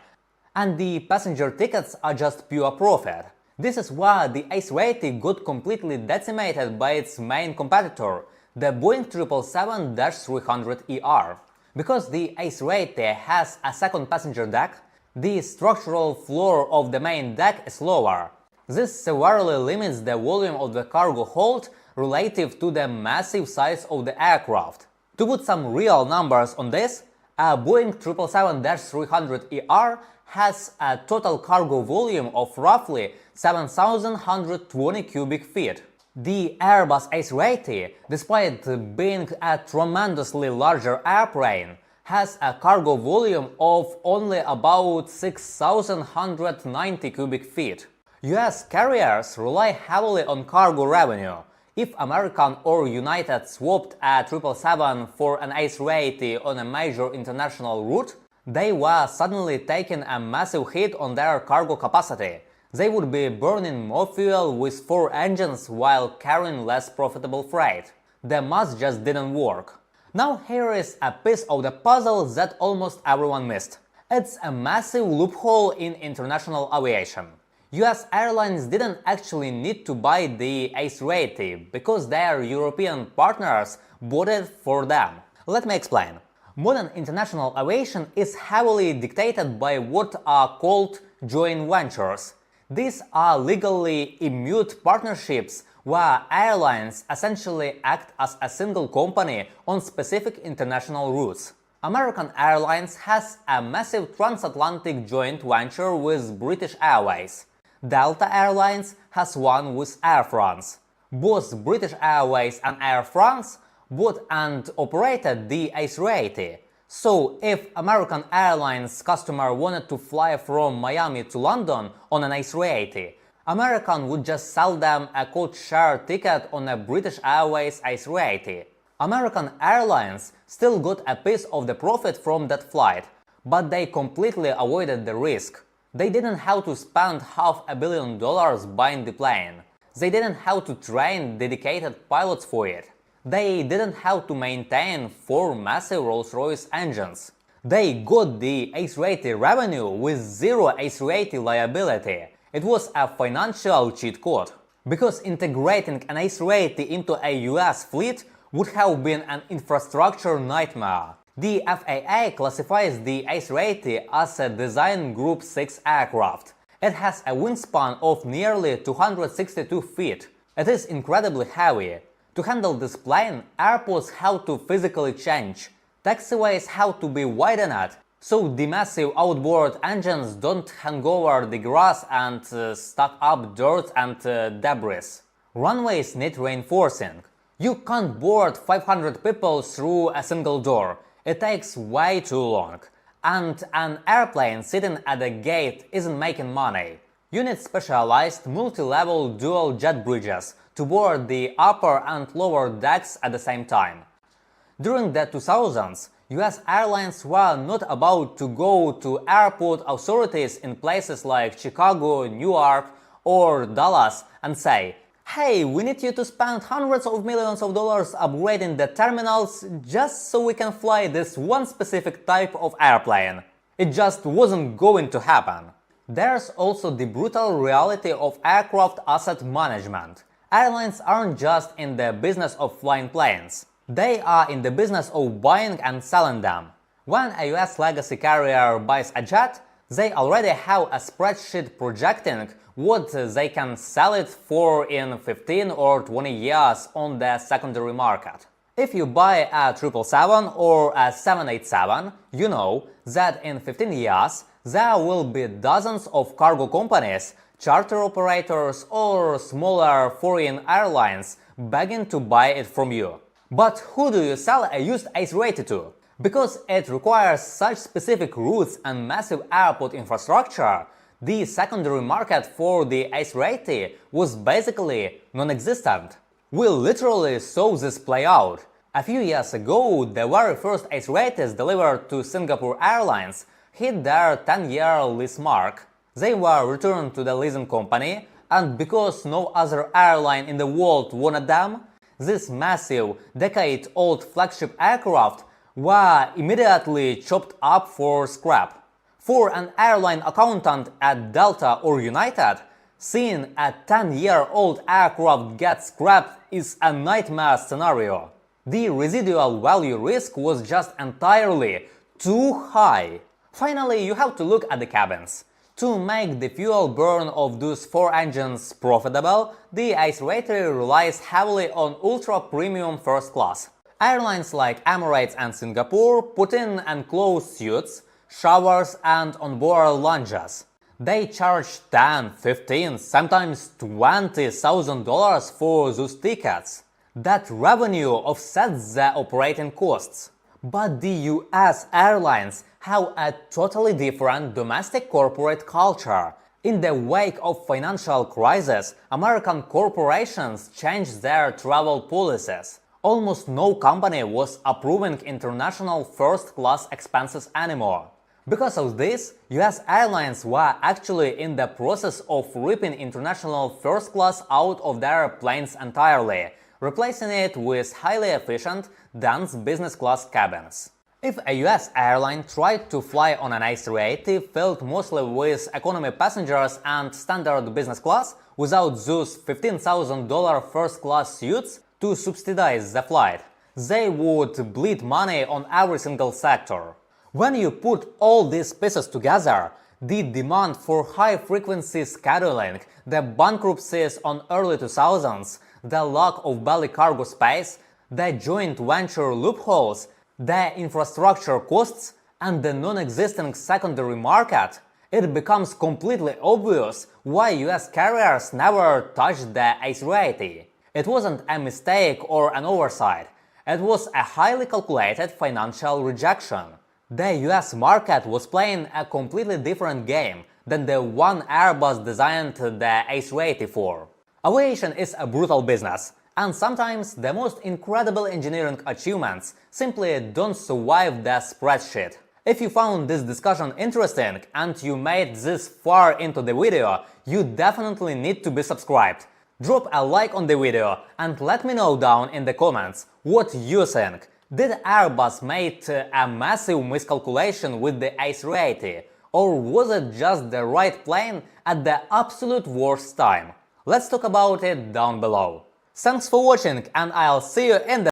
and the passenger tickets are just pure profit. This is why the A380 got completely decimated by its main competitor, the Boeing 777-300ER. Because the A380 has a second passenger deck, the structural floor of the main deck is lower. This severely limits the volume of the cargo hold relative to the massive size of the aircraft. To put some real numbers on this, a Boeing 777-300ER has a total cargo volume of roughly 7,120 cubic feet. The Airbus A380, despite being a tremendously larger airplane, has a cargo volume of only about 6,190 cubic feet. US carriers rely heavily on cargo revenue. If American or United swapped a 777 for an A380 on a major international route, they were suddenly taking a massive hit on their cargo capacity. They would be burning more fuel with four engines while carrying less profitable freight. The math just didn't work. Now here is a piece of the puzzle that almost everyone missed. It's a massive loophole in international aviation. US airlines didn't actually need to buy the A380 because their European partners bought it for them. Let me explain. Modern international aviation is heavily dictated by what are called joint ventures. These are legally immune partnerships where airlines essentially act as a single company on specific international routes. American Airlines has a massive transatlantic joint venture with British Airways. Delta Airlines has one with Air France. Both British Airways and Air France bought and operated the A380. So if American Airlines customer wanted to fly from Miami to London on an A380, American would just sell them a code-share ticket on a British Airways A380. American Airlines still got a piece of the profit from that flight, but they completely avoided the risk. They didn't have to spend $500 million buying the plane. They didn't have to train dedicated pilots for it. They didn't have to maintain 4 massive Rolls-Royce engines. They got the A380 revenue with zero A380 liability. It was a financial cheat code. Because integrating an A380 into a US fleet would have been an infrastructure nightmare. The FAA classifies the A380 as a Design Group 6 aircraft. It has a wingspan of nearly 262 feet. It is incredibly heavy. To handle this plane, airports have to physically change. Taxiways have to be widened, so the massive outboard engines don't hang over the grass and stack up dirt and debris. Runways need reinforcing. You can't board 500 people through a single door. It takes way too long. And an airplane sitting at the gate isn't making money. You need specialized multi-level dual jet bridges to board the upper and lower decks at the same time. During the 2000s, US airlines were not about to go to airport authorities in places like Chicago, Newark, or Dallas and say, "Hey, we need you to spend hundreds of millions of dollars upgrading the terminals just so we can fly this one specific type of airplane." It just wasn't going to happen. There's also the brutal reality of aircraft asset management. Airlines aren't just in the business of flying planes. They are in the business of buying and selling them. When a US legacy carrier buys a jet, they already have a spreadsheet projecting what they can sell it for in 15 or 20 years on the secondary market. If you buy a 777 or a 787, you know that in 15 years there will be dozens of cargo companies, charter operators or smaller foreign airlines begging to buy it from you. But who do you sell a used A380 to? Because it requires such specific routes and massive airport infrastructure, the secondary market for the A380 was basically non-existent. We literally saw this play out. A few years ago, the very first A380s delivered to Singapore Airlines hit their 10-year lease mark. They were returned to the leasing company, and because no other airline in the world wanted them, this massive, decade-old flagship aircraft were immediately chopped up for scrap. For an airline accountant at Delta or United, seeing a 10-year-old aircraft get scrapped is a nightmare scenario. The residual value risk was just entirely too high. Finally, you have to look at the cabins. To make the fuel burn of those four engines profitable, the A380 relies heavily on ultra-premium first class. Airlines like Emirates and Singapore put in enclosed suites, showers and onboard lounges. They charge $10, $15, sometimes $20,000 for those tickets. That revenue offsets the operating costs. But the US airlines have a totally different domestic corporate culture. In the wake of financial crisis, American corporations changed their travel policies. Almost no company was approving international first-class expenses anymore. Because of this, US airlines were actually in the process of ripping international first class out of their planes entirely, replacing it with highly efficient, dense business class cabins. If a US airline tried to fly on an A380 filled mostly with economy passengers and standard business class, without those $15,000 first class suites to subsidize the flight, they would bleed money on every single sector. When you put all these pieces together, the demand for high-frequency scheduling, the bankruptcies on early 2000s, the lack of belly cargo space, the joint venture loopholes, the infrastructure costs, and the non-existing secondary market, it becomes completely obvious why US carriers never touched the A380. It wasn't a mistake or an oversight, it was a highly calculated financial rejection. The US market was playing a completely different game than the one Airbus designed the A380 for. Aviation is a brutal business, and sometimes the most incredible engineering achievements simply don't survive the spreadsheet. If you found this discussion interesting and you made this far into the video, you definitely need to be subscribed. Drop a like on the video and let me know down in the comments what you think. Did Airbus make a massive miscalculation with the A380, or was it just the right plane at the absolute worst time? Let's talk about it down below. Thanks for watching, and I'll see you in the